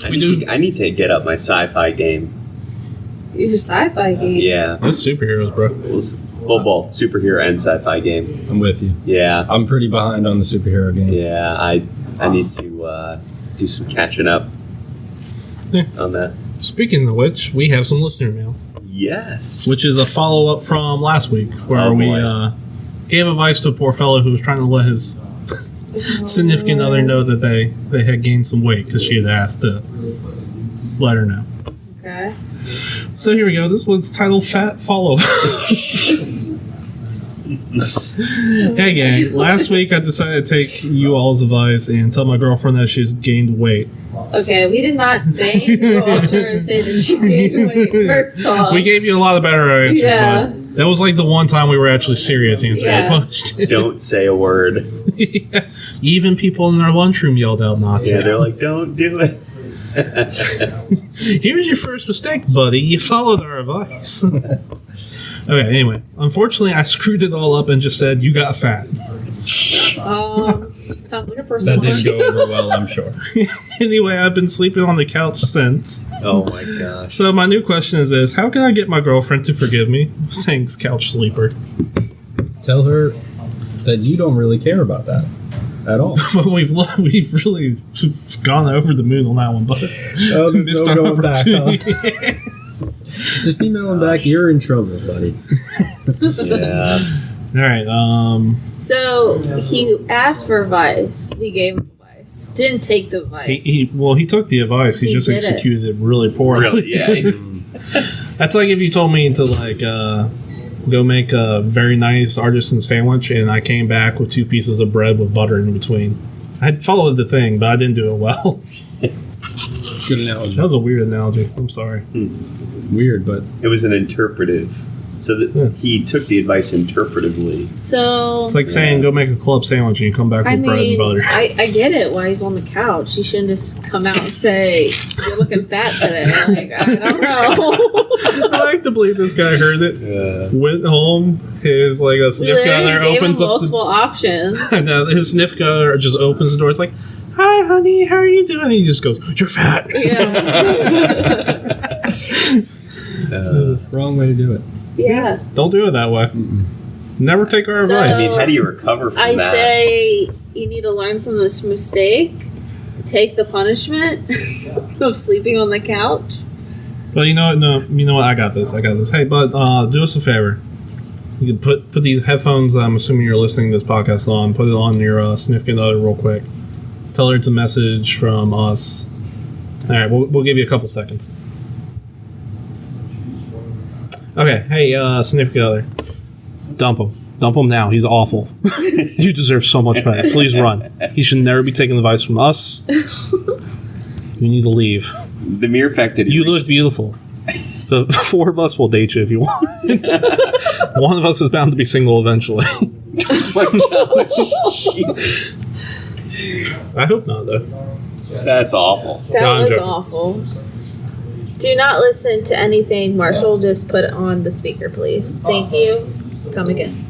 I need to get up my sci-fi game. Your sci-fi game? Yeah. That's superheroes, bro. Well, both superhero and sci-fi game. I'm with you. Yeah. I'm pretty behind on the superhero game. Yeah, I need to do some catching up on that. Speaking of which, we have some listener mail. Yes. Which is a follow-up from last week, where we gave advice to a poor fellow who was trying to let his significant other know that they had gained some weight because she had asked to let her know. Okay. So here we go. This one's titled Fat Follow. Hey gang, last week I decided to take you all's advice and tell my girlfriend that she's gained weight. Okay, we did not say go up to her and say that she gained weight first off. We gave you a lot of better answers. Yeah. But that was like the one time we were actually serious and said punched. Don't say a word. Yeah. Even people in their lunchroom yelled out not to. Yeah, they're like, don't do it. Here's your first mistake, buddy. You followed our advice. Okay, anyway. Unfortunately, I screwed it all up and just said, you got fat. Sounds like a person. That didn't go over well, I'm sure. Anyway, I've been sleeping on the couch since. Oh my gosh. So my new question is this. How can I get my girlfriend to forgive me? Thanks, couch sleeper. Tell her that you don't really care about that at all. Well, we've really gone over the moon on that one, but Oh, there's no going back, huh? Just email him back. You're in trouble, buddy. Yeah. All right. So he asked for advice. We gave him advice. Didn't take the advice. He took the advice. He just executed it really poorly. Really? Yeah. That's like if you told me to go make a very nice artisan sandwich, and I came back with 2 pieces of bread with butter in between. I followed the thing, but I didn't do it well. Good analogy. That was a weird analogy. I'm sorry. Weird, but It was an interpretive. So that he took the advice interpretively. So it's like saying go make a club sandwich and you come back with bread and butter. I get it why he's on the couch. He shouldn't just come out and say, you're looking fat today. Like, I don't know. I like to believe this guy heard it. Went home, his a sniff gun there opens up multiple options. His sniff gun just opens the door. It's like, hi honey, how are you doing? And he just goes, you're fat. Yeah. wrong way to do it. Yeah. Don't do it that way. Never take our advice. I mean, how do you recover from that? I say you need to learn from this mistake. Take the punishment of sleeping on the couch. Well, you know what? No, you know what? I got this. Hey, bud, do us a favor. You can put these headphones. I'm assuming you're listening to this podcast on. Put it on your significant other real quick. Tell her it's a message from us. All right, we'll give you a couple seconds. Okay, hey, significant other. Dump him. Dump him now. He's awful. You deserve so much better. Please run. He should never be taking advice from us. You need to leave. The mere fact that you look beautiful. The 4 of us will date you if you want. One of us is bound to be single eventually. Oh my gosh. I hope not, though. That's awful. That was awful. Do not listen to anything. Marshall, just put it on the speaker, please. Thank you. Come again.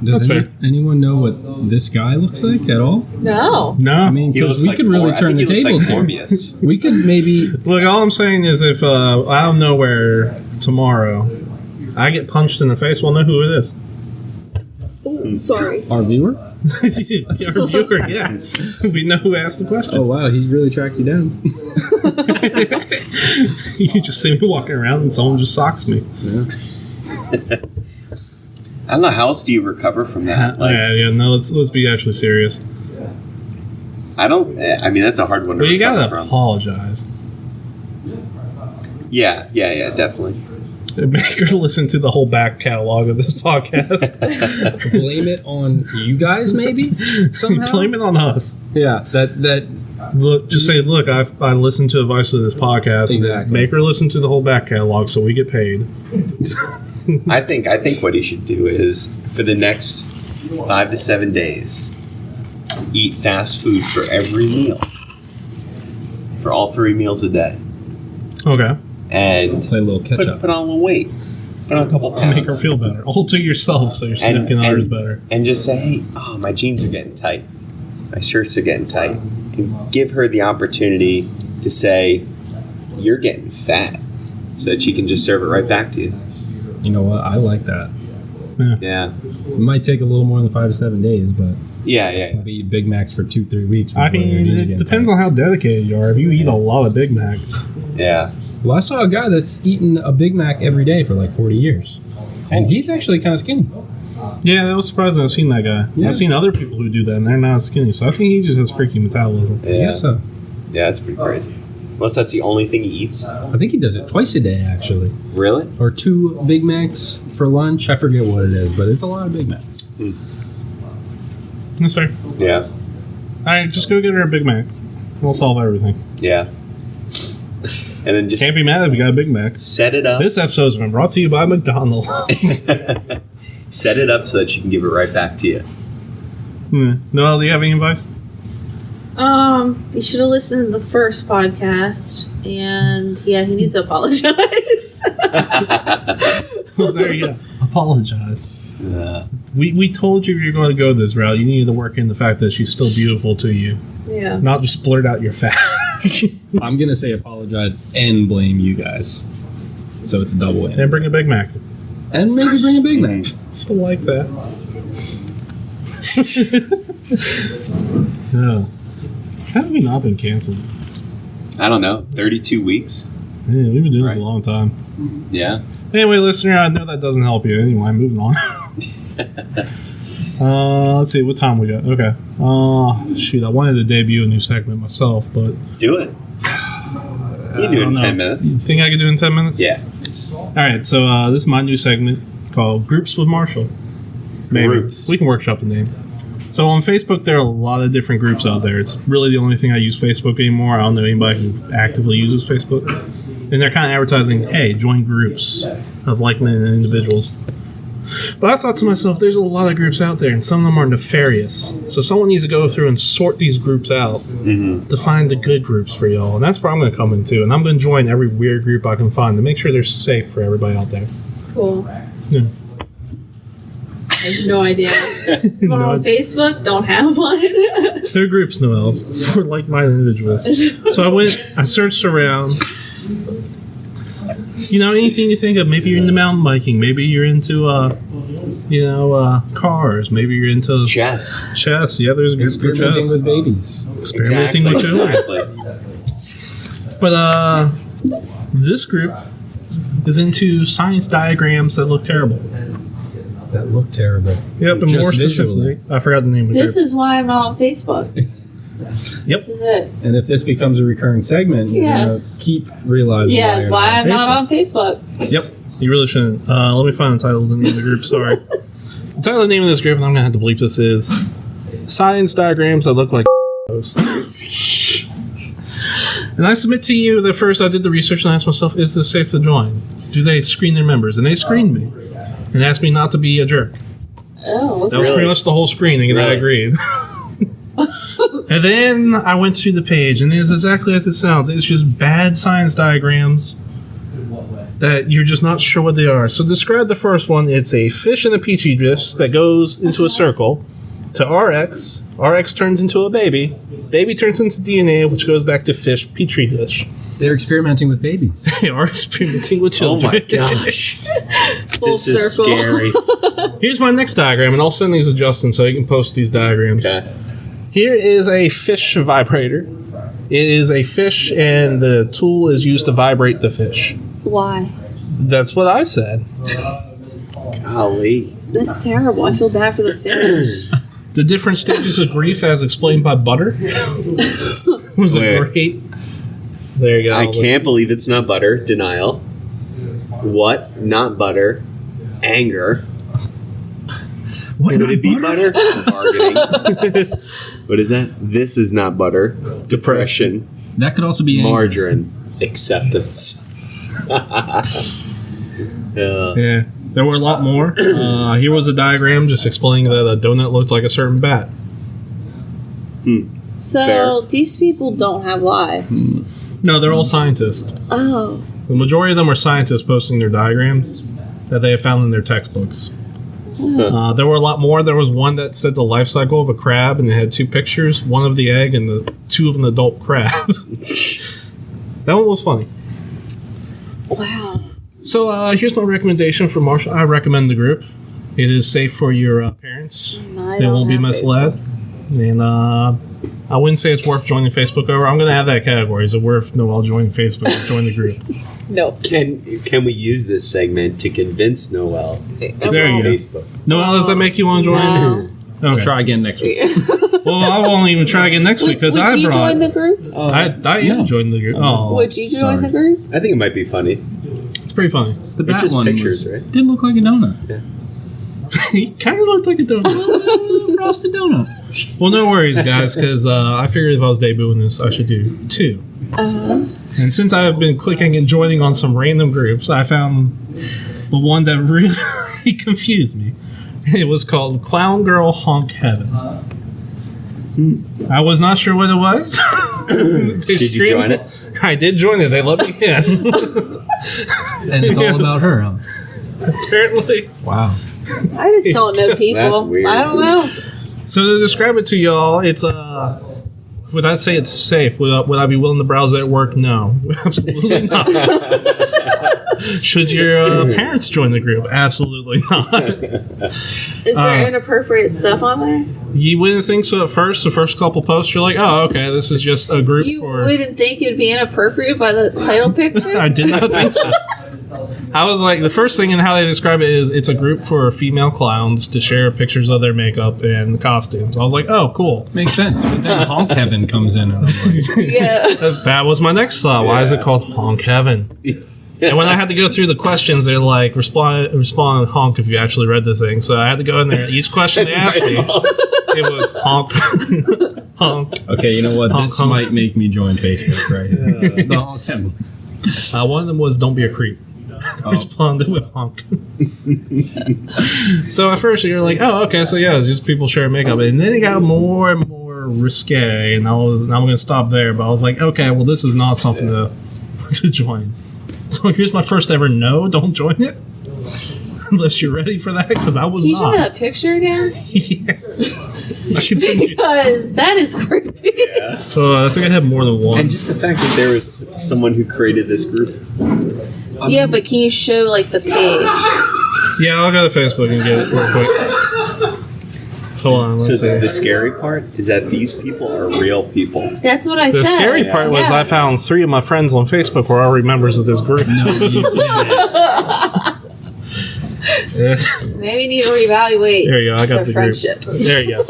Does anyone know what this guy looks like at all? No. I mean, because we could really turn the tables here. We could maybe... Look, all I'm saying is if out of nowhere tomorrow I get punched in the face, we'll know who it is. Ooh, sorry. Our viewer? Our viewer, yeah. We know who asked the question. Oh, wow. He really tracked you down. You just see me walking around and someone just socks me. Yeah. I don't know. How else do you recover from that? No, let's be actually serious. I mean, that's a hard one to Well, you recover gotta from. apologize. Yeah, definitely. Make her listen to the whole back catalog of this podcast. Blame it on you guys, maybe somehow. Blame it on us. Yeah, that. Look, just say, look, I listened to advice of this podcast. Exactly. Make her listen to the whole back catalog so we get paid. I think what he should do is for the next 5 to 7 days, eat fast food for every meal, for all 3 meals a day, Okay. and Play a little catch up. put on a little weight, put on a couple pounds, To make her feel better. Alter yourself so your significant other is better. and just say, hey, my jeans are getting tight, my shirts are getting tight, and give her the opportunity to say, you're getting fat, so that she can just serve it right back to you. You know what? I like that. Yeah. It might take a little more than 5 to 7 days, but Yeah. maybe eat Big Macs for 2-3 weeks. I mean, it depends on how dedicated you are. If you eat a lot of Big Macs. Yeah. Well, I saw a guy that's eaten a Big Mac every day for like 40 years, and he's actually kind of skinny. Yeah, that was surprising. I've seen that guy. Yeah. I've seen other people who do that, and they're not skinny. So I think he just has freaky metabolism. Yeah. I guess so. Yeah, that's pretty crazy. Unless that's the only thing he eats. I think he does it twice a day, actually, Really? or 2 Big Macs for lunch. I forget what it is, but it's a lot of Big Macs. That's fair. Yeah. All right, just go get her a Big Mac. We'll solve everything. Yeah. And then just Can't be mad if you got a Big Mac. set it up. This episode's been brought to you by McDonald's. Set it up so that she can give it right back to you. Noelle, do you have any advice? You should have listened to the first podcast, and yeah, he needs to apologize. Well, there you go. Apologize. Uh, We told you you're going to go this route. You needed to work in the fact that she's still beautiful to you, Yeah. not just blurt out your fat. I'm gonna say apologize and blame you guys, so it's a double win. And bring a Big Mac. And maybe bring a Big Mac. So like that. Yeah. How have we not been canceled? I don't know. 32 weeks? Yeah, we've been doing this a Right. long time. Yeah. Anyway, listener, I know that doesn't help you. Anyway, moving on. Let's see, what time we got? Okay. Shoot, I wanted to debut a new segment myself, but Do it. You can do it in 10 minutes. You think I could do it in 10 minutes? Yeah. All right, so this is my new segment called Groups with Marshall. Maybe. Groups. We can workshop the name. So on Facebook, there are a lot of different groups out there. It's really the only thing I use Facebook anymore. I don't know anybody who actively uses Facebook. And they're kind of advertising, hey, join groups of like-minded individuals. But I thought to myself, there's a lot of groups out there, and some of them are nefarious. So someone needs to go through and sort these groups out to find the good groups for y'all. And that's where I'm going to come into. And I'm going to join every weird group I can find to make sure they're safe for everybody out there. Cool. Yeah. I have no idea. But on Facebook, don't have one. They're groups, Noelle, for like-minded individuals. So I searched around. You know, anything you think of. Maybe you're into mountain biking. Maybe you're into, cars. Maybe you're into Chess. chess. Yeah, there's a group for Experimenting chess. with babies. Experimenting with children. Exactly. But this group is into science diagrams that look terrible. That look terrible. Yep, and Just more visually. specifically, I forgot the name of the This group. is why I'm not on Facebook. Yep. This is it. And if this becomes a recurring segment, you're Yeah. gonna keep realizing Yeah, why I'm not on Facebook. Yep. You really shouldn't. Let me find the title of the name of the group. Sorry. The title of the name of this group, and I'm going to have to bleep this, is Science Diagrams That Look Like Posts. And I submit to you that first I did the research and I asked myself, is this safe to join? Do they screen their members? And they screened me and asked me not to be a jerk. Oh, That was Really? pretty much the whole screening, and I Really? agreed. And then I went through the page, and it is exactly as it sounds. It's just bad science diagrams that you're just not sure what they are. So describe the first one. It's a fish in a petri dish that goes into a circle to RX. RX turns into a baby. Baby turns into DNA, which goes back to fish petri dish. They're experimenting with babies. They are experimenting with Oh children. my gosh. full This is circle. scary. Here's my next diagram, and I'll send these to Justin so he can post these diagrams. Okay. Here is a fish vibrator. It is a fish, and the tool is used to vibrate the fish. Why? That's what I said. Golly. That's terrible. I feel bad for the fish. The different stages of grief, as explained by Butter, was a Wait. great. There you go. I can't believe it's not butter. Denial. What? Not butter. Anger. What? Would it be butter? Bargaining. What is that? This is not butter. Depression. That could also be margarine. Acceptance. Yeah, there were a lot more. Here was a diagram just explaining that a donut looked like a certain bat. So Fair. these people don't have lives. No, they're all scientists. Oh. The majority of them are scientists posting their diagrams that they have found in their textbooks. There were a lot more. There was one that said the life cycle of a crab, and it had 2 pictures, one of the egg and 2 of an adult crab. That one was funny. Wow. So here's my recommendation for Marshall. I recommend the group. It is safe for your parents. They won't be misled. And I wouldn't say it's worth joining Facebook over. I'm going to have that category. Is it worth Noel joining Facebook or join the group? No. Can we use this segment to convince Noel to There join you go. Facebook? Noel, does that make you want to join? No. I'll Okay. try again next week. Well, I won't even try again next week because Would I you brought. join the group? I am joining the group. Oh, Would you join sorry. the group? I think it might be funny. it's pretty funny. The bat just one pictures, right? did look like a donut. He kind of looked like a donut. Frosted donut. Well, no worries, guys, because I figured if I was debuting this, I should do 2. And since I have been clicking and joining on some random groups, I found the one that really confused me. It was called Clown Girl Honk Heaven. I was not sure what it was. Did you join it? I did join it. They let me in. And it's all about her, huh? Apparently. Wow. I just don't know people. That's weird. I don't know. So to describe it to y'all, it's would I say it's safe? Would I be willing to browse it at work? No, absolutely not. Should your parents join the group? Absolutely not. Is there inappropriate stuff on there? You wouldn't think so at first. The first couple posts, you're like, oh, okay, this is just a group You for... wouldn't think it'd be inappropriate by the title picture? I did not think so. I was like, the first thing in how they describe it is it's a group for female clowns to share pictures of their makeup and costumes. I was like, oh, cool. Makes sense. But then Honk Heaven comes in and I'm like, Yeah. That was my next thought. Why is it called Honk Heaven? And when I had to go through the questions, they're like, respond honk if you actually read the thing. So I had to go in there. Each question they asked me, it was honk, honk. okay, you know what? Honk, This honk. might make me join Facebook, right? The Honk Heaven. One of them was don't be a creep. Oh. Responded with honk. So at first you're like, oh, okay, so yeah, it's just people sharing makeup. And then it got more and more risque, and I'm going to stop there. But I was like, okay, well, this is not something to join. So here's my first ever no, don't join it. Unless you're ready for that, because I was Can you show not. me that picture again? Yeah. I can send you. Because that is creepy. I think I had more than one. And just the fact that there was someone who created this group. Yeah, but can you show like the page? Yeah, I'll go to Facebook and get it real quick. Hold on, let's So see. the scary part is that these people are real people. That's what I The said. scary part was Yeah. I found 3 of my friends on Facebook were already members of this group. No, you Yeah. Maybe you need to reevaluate There you go. I got their the group. friendships. There you go.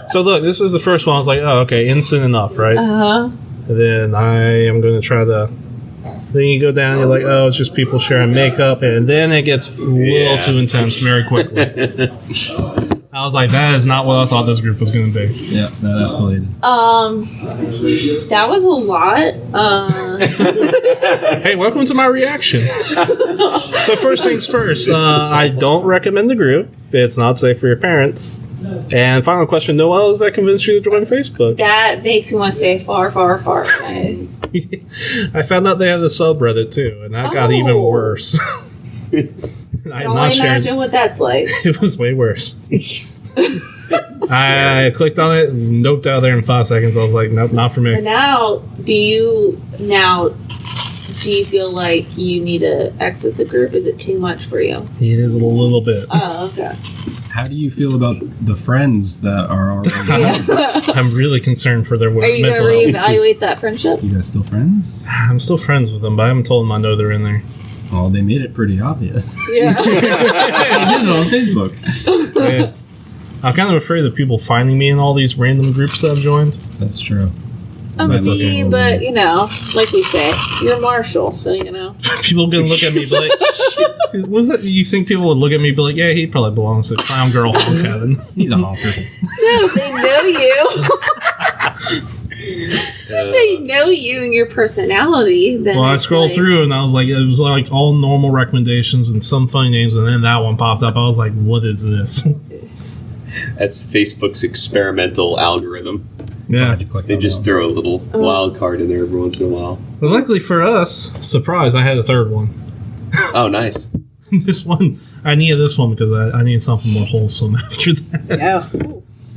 So look, this is the first one. I was like, oh, okay, instant enough, right? Uh-huh. And then I am going to try the. Then you go down, you're like, oh, it's just people sharing makeup, and then it gets a little too intense very quickly. I was like, that is not what I thought this group was going to be. Yeah, that escalated. That was a lot. Hey, welcome to my reaction. So first things first, I don't recommend the group. It's not safe for your parents. And final question, Noel, does that convince you to join Facebook? That makes me want to say far, far, far away. I found out they had a subreddit too, and that got even Oh. worse. I I am can not only sharing. imagine what that's like. It was way worse. I clicked on it, noped out there in 5 seconds. I was like, nope, not for But me. now, do you feel like you need to exit the group? Is it too much for you? It is a little bit. Oh, okay. How do you feel about the friends that are already? Yeah. I'm really concerned for their Are you going to mental health. reevaluate that friendship? You guys still friends? I'm still friends with them, but I haven't told them I know they're in there. Well, they made it pretty obvious. Yeah. They did it on Facebook. Yeah. I'm kind of afraid of people finding me in all these random groups that I've joined. That's true. I That's mean, okay. but you know, like we say, you're Marshall, so you know. People gonna look at me and be like, "What's that?" You think people would look at me and be like, "Yeah, he probably belongs to Clown Girl Honk Heaven." He's a honker. No, if they know you. If they know you and your personality, then Well, I it's scrolled like, through and I was like, it was like all normal recommendations and some funny names, and then that one popped up. I was like, what is this? That's Facebook's experimental algorithm. Yeah. Glad you clicked They on just that throw a little wild card in there every once in a while. But luckily for us, surprise, I had a third one. Oh, nice. This one, I needed this one because I needed something more wholesome after that. yeah.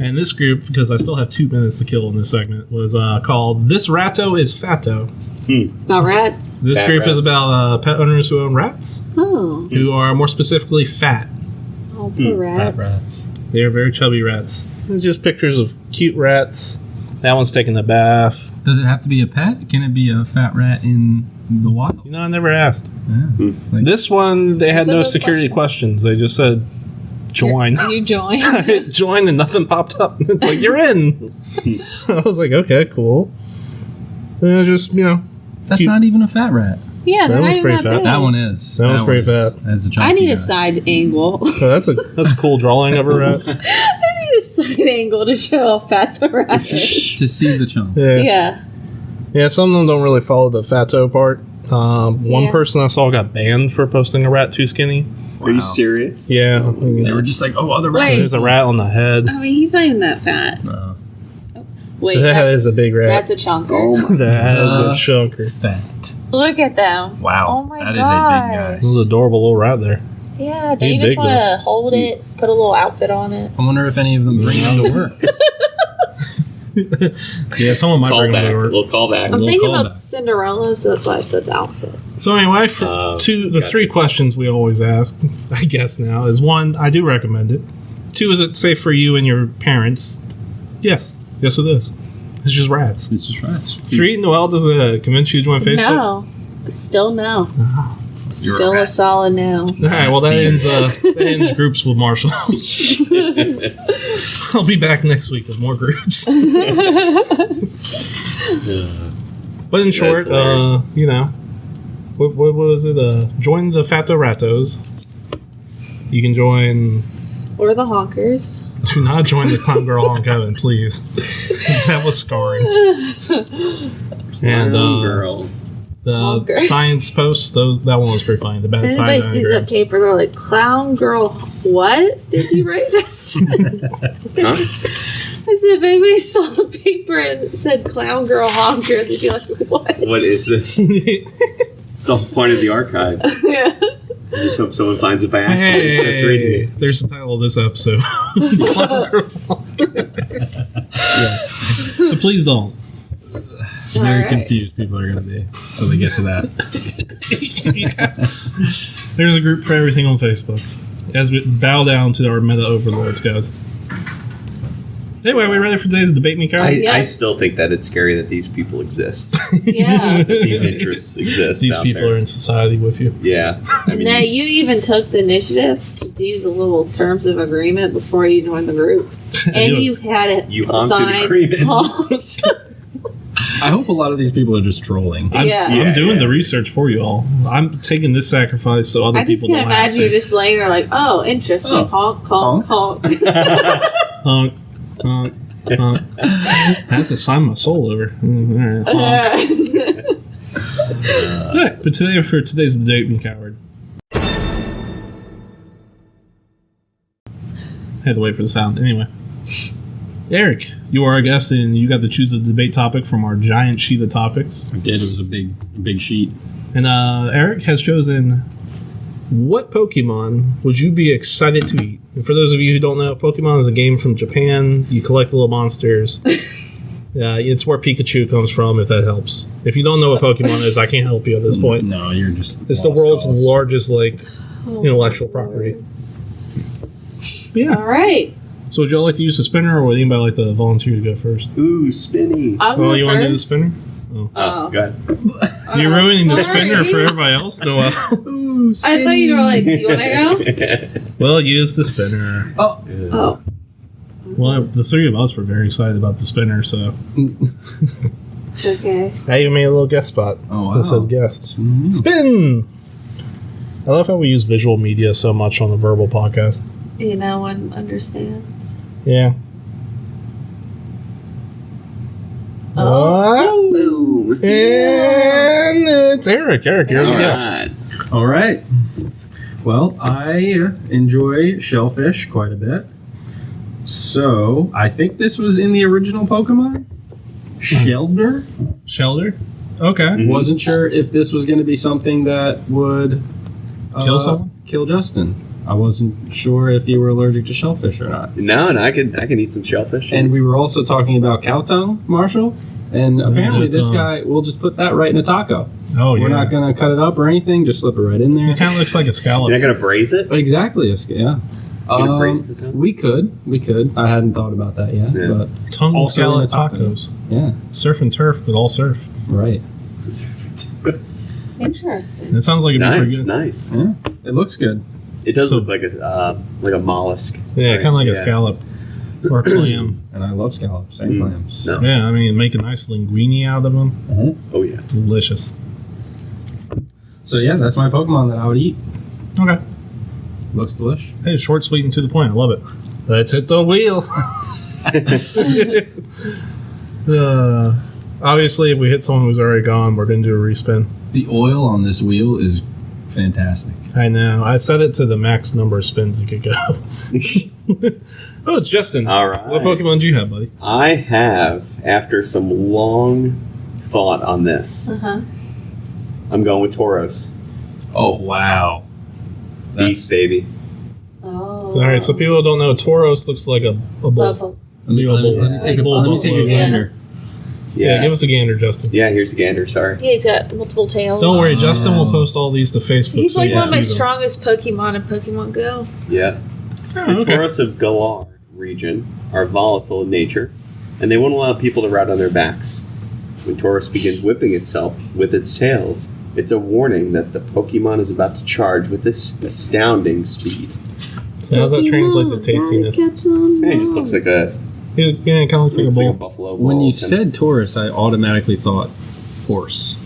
And this group, because I still have 2 minutes to kill in this segment, was called This Ratto is Fatto. It's about rats. This Fat group rats. is about pet owners who own rats, Oh, who are more specifically fat. oh, poor it. Fat rats. rats. They are very chubby rats. And just pictures of cute rats. That one's taking a bath. Does it have to be a pet? Can it be a fat rat in the wild? You know, I never asked. Yeah. Like, This one, they had That's a no good security question. questions. They just said, join. You joined. Join, and nothing popped up. It's like, you're in. I was like, okay, cool. And just, you know, that's cute. not even a fat rat. Yeah, That they're not one's even pretty that fat. big. That one is. That one's pretty one is. fat. That's a I chunky need guy. a side angle. oh, that's a cool drawing of a rat. I need a side angle to show how fat the rat is. To see the chunk. Yeah. Yeah. Some of them don't really follow the fatto part. One Yeah. person I saw got banned for posting a rat too skinny. Are you Wow. serious? Yeah. They were just like, oh, other rats. Wait. There's a rat on the head. I mean, he's not even that fat. No. Wait, That is a big rat. that's a chunker. Oh my. That is a Uh, chunker. Fat. Look at them. Wow. Oh my That god. is a big guy. This is an adorable little rat there. Yeah, don't He's you just big, want to hold it, put a little outfit on it? I wonder if any of them bring him to work. Yeah, someone might Call bring him back. to A work. little callback. I'm little thinking about callback. Cinderella, so that's why I put the outfit. So anyway, for the gotcha. 3 questions we always ask, I guess now, is 1, I do recommend it. 2, is it safe for you and your parents? Yes. Yes, it is. It's just rats. It's just rats. 3, Noelle, does it convince you to join Facebook? No, still no. You're Still a a rat. solid no. All right, well, that ends groups with Marshall. I'll be back next week with more groups. But in short, hilarious. you know, what was it? Join the Fatto Rattos. You can join. Or the honkers. Do not join the Clown Girl Honk Heaven, please. That was scarring. And girl. the Honker. science post, that one was pretty funny. The bad If anybody science sees that diagrams. paper, they're like, "Clown girl, what did you write this?" Huh? I said, if anybody saw the paper and it said "Clown girl honker," they'd be like, "What?" What is this? It's the whole point of the archive. Yeah. I just hope someone finds it by accident and starts reading Hey, it. there's the title of this episode. Clown Girl Honk. So please don't. Very Alright. confused people are going to be. So they get to that. There's a group for everything on Facebook. As we bow down to our meta overlords, guys. Anyway, are we ready for today's debate me card? I Yes. still think that it's scary that these people exist. Yeah. These interests exist. These out people there. are in society with you. Yeah. I mean, Now, you even took the initiative to do the little terms of agreement before you joined the group. And do. you had it You honked an signed. agreement. Honked. I hope a lot of these people are just trolling. I'm, Yeah. I'm doing Yeah. the research for you all. I'm taking this sacrifice so other I just people can don't have imagine you to. just laying there like, oh, interesting. Oh. Honk, honk, honk. Honk, honk, honk. I have to sign my soul over. All right, honk. Alright, but today for today's debate me coward. Had to wait for the sound. Anyway. Eric, you are our guest and you got to choose the debate topic from our giant sheet of topics. I did. It was a big sheet. And Eric has chosen what Pokemon would you be excited to eat? And for those of you who don't know, Pokemon is a game from Japan. You collect little monsters. It's where Pikachu comes from, if that helps. If you don't know what Pokemon is, I can't help you at this point. No, you're just. It's the lost world's cause. largest intellectual property. Yeah. All right. So would y'all like to use the spinner, or would anybody like to volunteer to go first? ooh, spinny. I'll go Oh, you want to do the first. spinner? Oh, good. You're ruining the sorry. spinner for everybody else? No. I thought you were like, do you want to go? Well, use the spinner. Oh, Oh. Well, the three of us were very excited about the spinner, so. It's okay. I even made a little guest spot. Oh, wow. That says guest. Mm. Spin! I love how we use visual media so much on the verbal podcast. No one understands. Yeah. Oh. Boom. And it's Eric. Eric, you're the guest. Alright. All right. Well, I enjoy shellfish quite a bit. So, I think this was in the original Pokemon. Shelder. Shelter? Okay. Wasn't sure if this was going to be something that would Kill someone? Kill Justin. I wasn't sure if you were allergic to shellfish or not. No, I can eat some shellfish. And we were also talking about cow tongue, Marshall. And apparently this guy will just put that right in a taco. Oh, yeah. We're not going to cut it up or anything. Just slip it right in there. It kind of looks like a scallop. You're not gonna braise it? Exactly. Yeah. You're gonna braise the tongue? We could. I hadn't thought about that yet. Yeah. But Tongue and also in a scallop taco. tacos. yeah, Surf and turf, but all surf. right. Interesting. It sounds like it'd be pretty Nice, good. nice. Yeah, it looks good. It does So- look like a mollusk. Yeah, right? kind of like a Yeah. scallop or a clam. And I love scallops and Mm. clams. No. Yeah, I mean, make a nice linguine out of them. Oh yeah. Delicious. So yeah, that's my Pokemon that I would eat. Okay. Looks delish. Hey, short, sweet, and to the point. I love it. Let's hit the wheel. Obviously, if we hit someone who's already gone, we're going to do a respin. The oil on this wheel is fantastic. I know. I set it to the max number of spins it could go. Oh, it's Justin. All right. What Pokemon do you have, buddy? I have, after some long thought on this, Uh-huh. I'm going with Tauros. Oh wow. Beef, baby. Oh. All right, so people who don't know, Tauros looks like a bull. Buffalo. Let me take a buffalo. gander. Yeah, give us a gander, Justin. Yeah, here's a gander, sorry. Yeah, he's got multiple tails. Don't worry, Justin will post all these to Facebook. He's so like you one can of my see them. strongest Pokemon in Pokemon Go. Yeah. Oh, The okay. Tauros of Galar region are volatile in nature, and they won't allow people to ride on their backs. When Tauros begins whipping itself with its tails, it's a warning that the Pokemon is about to charge with this astounding speed. So how's that translate to tastiness? Hey, it just looks like a, Yeah, it kind of looks like a bull. buffalo. When bull you kind of- said Taurus, I automatically thought horse,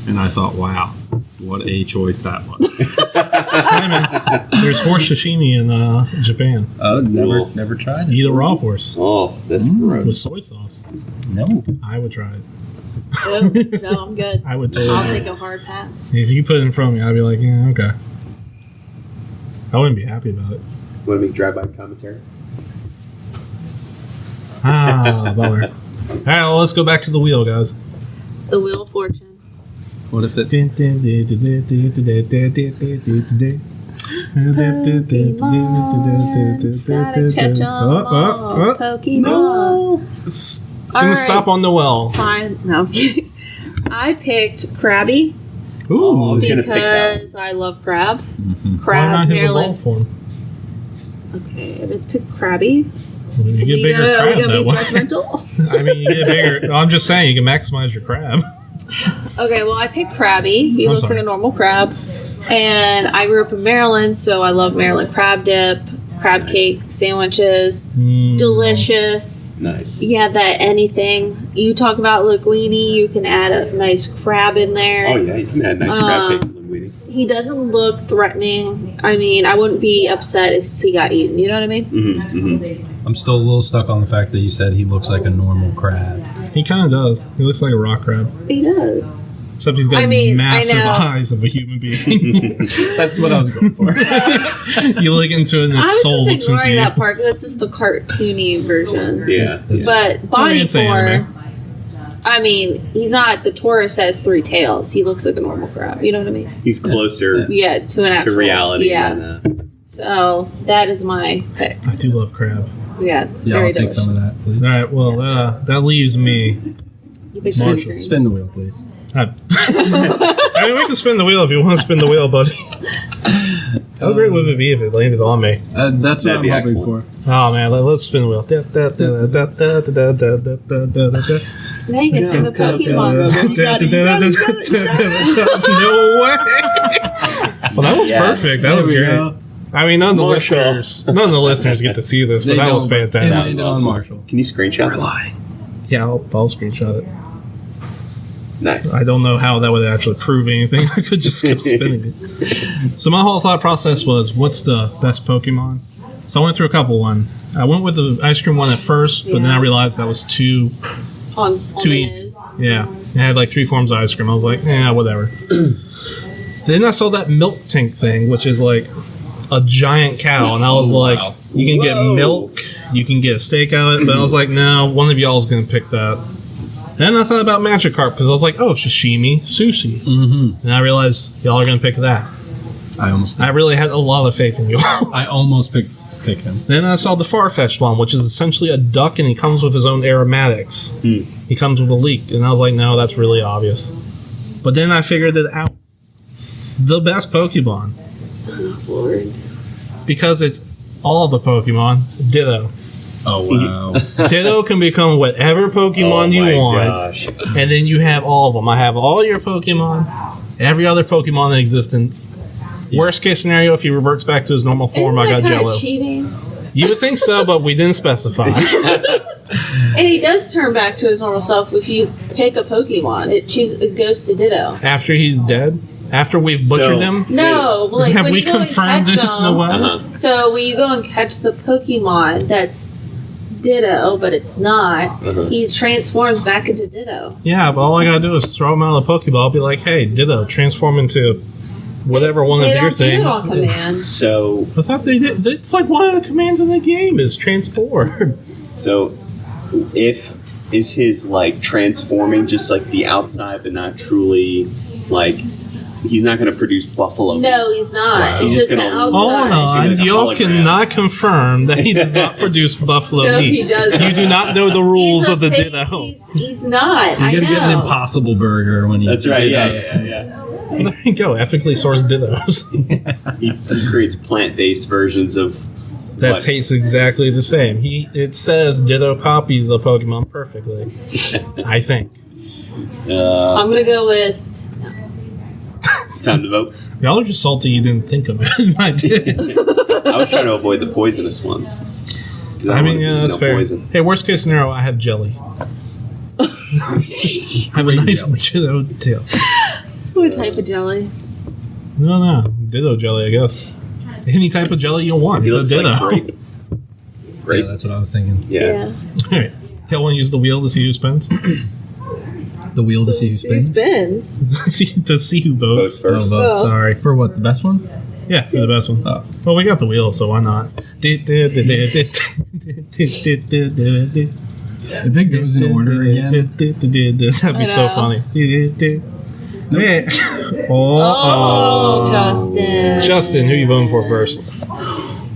and I thought, wow, what a choice that was. Hey, man, there's horse sashimi in Japan. Oh, Cool. never tried Eat a raw horse Oh, that's with gross. soy sauce. No. I would try it. No, I'm good. I would totally. I'll do take it. a hard pass. If you put it in front of me, I'd be like, yeah, okay. I wouldn't be happy about it. Want to make drive-by commentary? Ah, bummer. All right, well, let's go back to the wheel, guys. The Wheel of Fortune. What if it? Gotta catch 'em all. Pokemon. No. All Gonna right. stop on the well. Fine. No, I'm kidding. I picked Krabby Oh, I was gonna pick that because I love crab. Why Crab, not his Maryland. evolved form? Okay, I just picked Krabby. You get bigger Are we crab gonna that be way. judgmental? I mean, you get bigger. I'm just saying, you can maximize your crab. Okay, well, I picked Krabby. He I'm looks sorry. like a normal crab. And I grew up in Maryland, so I love Maryland crab dip, crab cake sandwiches. Delicious. Nice. You have that anything. You talk about linguine, you can add a nice crab in there. Oh yeah, you can add nice crab cake to linguine. He doesn't look threatening. I mean, I wouldn't be upset if he got eaten. You know what I mean? Mm-hmm. I'm still a little stuck on the fact that you said he looks like a normal crab. He kind of does. He looks like a rock crab. He does. Except he's got I mean, massive I know. eyes of a human being. That's what I was going for. You look into it and I its was soul just looks into ignoring you. that part because that's just the cartoony version. Yeah. But body It's anime. form, I mean, he's not. The Taurus has 3 tails. He looks like a normal crab. You know what I mean? He's closer Yeah, to an actual to reality Yeah. than So that is my pick. I do love crab. Yeah, it's Yeah, very I'll take delicious. some of that, please. All right, well, that leaves me. You pick Marshall, sunscreen. Spin the wheel, please. I mean, we can spin the wheel if you want to spin the wheel, buddy. How great would it be if it landed on me? That's what That'd I'm be hoping excellent. for. Oh man, let's spin the wheel. Now you can sing the Pokemon song. No way! Well, that was Yes. perfect. That was There we great. go. I mean, none of the Marshall. listeners get to see this, but They that was don't- fantastic. It's on Marshall. Can you screenshot that? Yeah, I'll screenshot it. Nice. I don't know how that would actually prove anything. I could just skip spinning it. So my whole thought process was, what's the best Pokemon? So I went through a couple one. I went with the ice cream one at first, but then I realized that was too too easy. nose. Yeah, it had like 3 forms of ice cream. I was like, whatever. Then I saw that milk tank thing, which is like a giant cow, and I was like, you can get milk, you can get a steak out of it, but I was like, no, one of y'all is going to pick that. Then I thought about Magikarp, because I was like, oh, sashimi, sushi. Mm-hmm. And I realized y'all are going to pick that. I really had a lot of faith in y'all. I almost picked him. Then I saw the Farfetch'd one, which is essentially a duck, and he comes with his own aromatics. He comes with a leek, and I was like, no, that's really obvious. But then I figured it out. The best Pokemon. Oh, Lord. Because it's all the Pokemon, Ditto. Oh, wow. Ditto can become whatever Pokemon you want. Gosh. And then you have all of them. I have all your Pokemon, every other Pokemon in existence. Yeah. Worst case scenario, if he reverts back to his normal form, I got Jello. Cheating? You would think so, but we didn't specify. And he does turn back to his normal self if you pick a Pokemon. It goes to Ditto. After he's dead? After we've butchered him? No, like have when we you go and confirmed catch this? them, No way. So when you go and catch the Pokemon that's Ditto, but it's not, he transforms back into Ditto. Yeah, but all I gotta do is throw him out of the Pokeball. I'll be like, hey, Ditto, transform into whatever one of your things. They don't do it on command. So I thought they did. It's like one of the commands in the game is transform. So, is his like transforming just like the outside, but not truly like he's not going to produce buffalo meat? No, he's not. Wow. He's just the outside. Hold on, He's y'all hologram. cannot confirm that he does not produce buffalo No, meat. he doesn't. You do not know the rules He's a of the fake- Ditto. He's not. I You're going to get an know. Impossible Burger when you That's do right. that. Yeah. There you go, ethically sourced Dittos. He creates plant-based versions of That what? tastes exactly the same. It says Ditto copies the Pokemon perfectly. I think. I'm going to go with... Time to vote. Y'all are just salty you didn't think of it. I did. I was trying to avoid the poisonous ones. 'Cause I mean, don't yeah, want that's no fair. poison. Hey, worst case scenario, I have jelly. I have a nice Ditto tail. What type of jelly? No, Ditto jelly, I guess. Any type of jelly you want. He It's looks a Ditto. like grape. Yeah, Grape. that's what I was thinking. Yeah. Alright. Y'all want to use the wheel to see who spins? The wheel to see who Who spins. spins? to see who votes. Votes first. Oh, votes. Oh. Sorry. For what? The best one? Yeah, for the best one. Oh. Well, we got the wheel, so why not? If it goes in order again. That'd be so know. funny. Yeah. Oh, Justin. Justin, who you voting for first?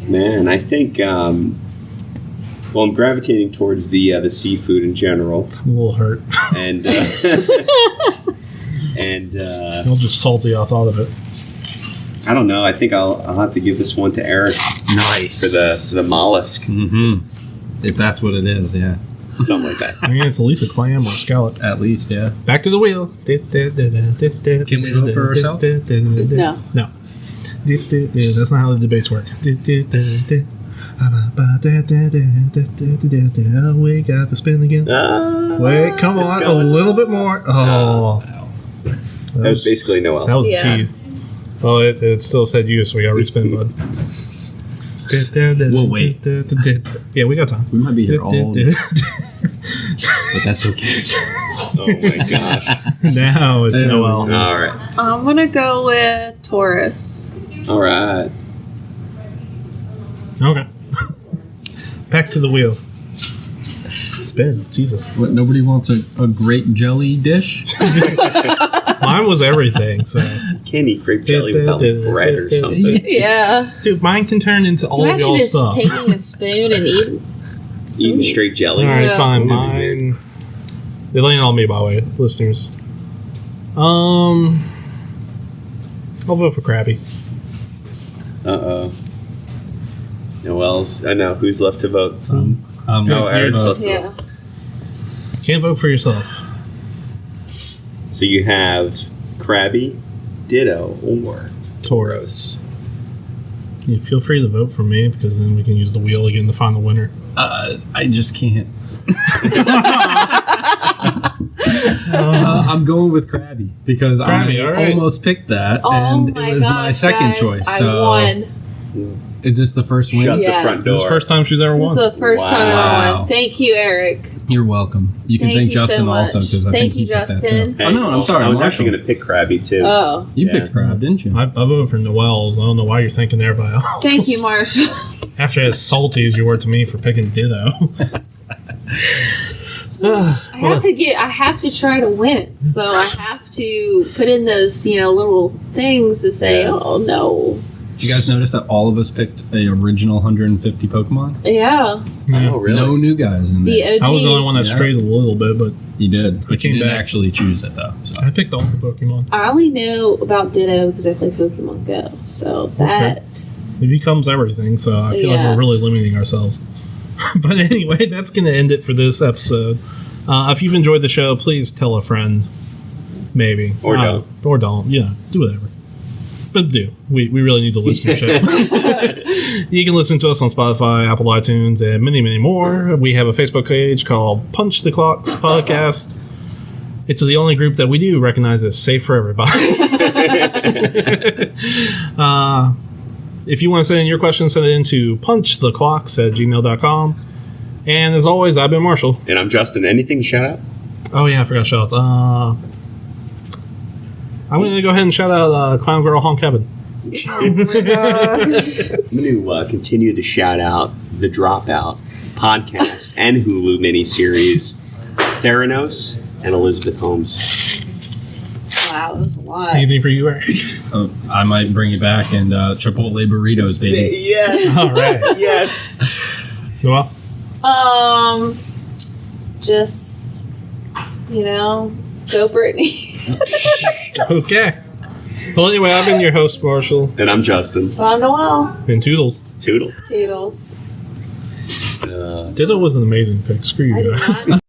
Man, I think. Well, I'm gravitating towards the seafood in general, I'm a little hurt. and and I'm just salty I thought of it. I don't know. I think I'll have to give this one to Eric Nice. for the mollusk, Mm-hmm. If that's what it is, yeah. something like that. I mean, it's at least a clam or a scallop. At least, yeah. Back to the wheel. Can we vote for ourselves? No. No. That's not how the debates work. We got the spin again. Wait, come it's on, going. a little bit more. Oh, That was basically Noel. that was a Yeah. tease. Well, it still said you, so we got to respin, bud. We'll wait. Yeah, we got time. We might be here all day, but that's okay. Oh my gosh! Now it's There we Noel. go. All right, I'm going to go with Taurus. all right. Okay. Back to the wheel. Spin. Jesus. What, nobody wants a grape jelly dish? Mine was everything, so. Can't eat grape jelly without like, bread or something. Yeah. Dude, mine can turn into all of Imagine y'all's just stuff. taking a spoon and eating. Eating straight jelly. Alright, Yeah. fine. That'd be weird. Mine. They land on me, by the way, listeners. I'll vote for Krabby. Uh-oh. Noel's. I know. Who's left to vote? No, Eric's left to Yeah. vote. Can't vote for yourself. So you have Krabby, Ditto, or Taurus. Yeah, feel free to vote for me because then we can use the wheel again to find the winner. I just can't. I'm going with Krabby because Krabby, I all right. almost picked that, Oh and my it was my gosh, second guys, choice. I So won. is this the first win? Shut Yes. the front This is the door. first time she's ever This won. is the first time I Wow. won. Thank you, Eric. You're welcome. You can Thank thank you so Justin much. also because I Thank think you, he picked that Justin. too. Oh no, I'm sorry. I was Marshall. actually going to pick Krabby too. Oh, You Yeah. picked Crab, didn't you? I voted for Noel's. I don't know why you're thinking everybody else. thank you, Marshall. After as salty as you were to me for picking Ditto. I have to try to win it. So I have to put in those, little things to say, Yeah. oh no. Did you guys notice that all of us picked the original 150 Pokemon? Yeah. Oh, really? No new guys in The there. OGs. I was the only one that Yeah. strayed a little bit, but You did, but you came didn't back. actually choose it though. So. I picked all the Pokemon. I only know about Ditto because I play Pokemon Go. So that. It becomes everything, so I feel like Yeah. we're really limiting ourselves. But anyway, that's going to end it for this episode. If you've enjoyed the show, please tell a friend. Maybe. Or don't. Or don't. Do whatever. But do. We really need the listenership. You can listen to us on Spotify, Apple iTunes, and many, many more. We have a Facebook page called Punch the Clocks Podcast. It's the only group that we do recognize as safe for everybody. If you want to send in your questions, send it into punchtheclocks@gmail.com. And as always, I've been Marshall. And I'm Justin. Anything to shout out? Oh, yeah, I forgot shout outs. I'm going to go ahead and shout out Clown Girl Honk Heaven. I'm going to continue to shout out the Dropout podcast and Hulu miniseries, Theranos and Elizabeth Holmes. Wow, it was a lot. Anything for you, Eric? So I might bring it back and Chipotle burritos, baby. Yes. All right. Yes. Well, Just, go Brittany. okay. Well, anyway, I've been your host, Marshall. And I'm Justin. I'm Noelle. And Toodles. Toodles. Toodles. Ditto was an amazing pick. Screw I you did guys. not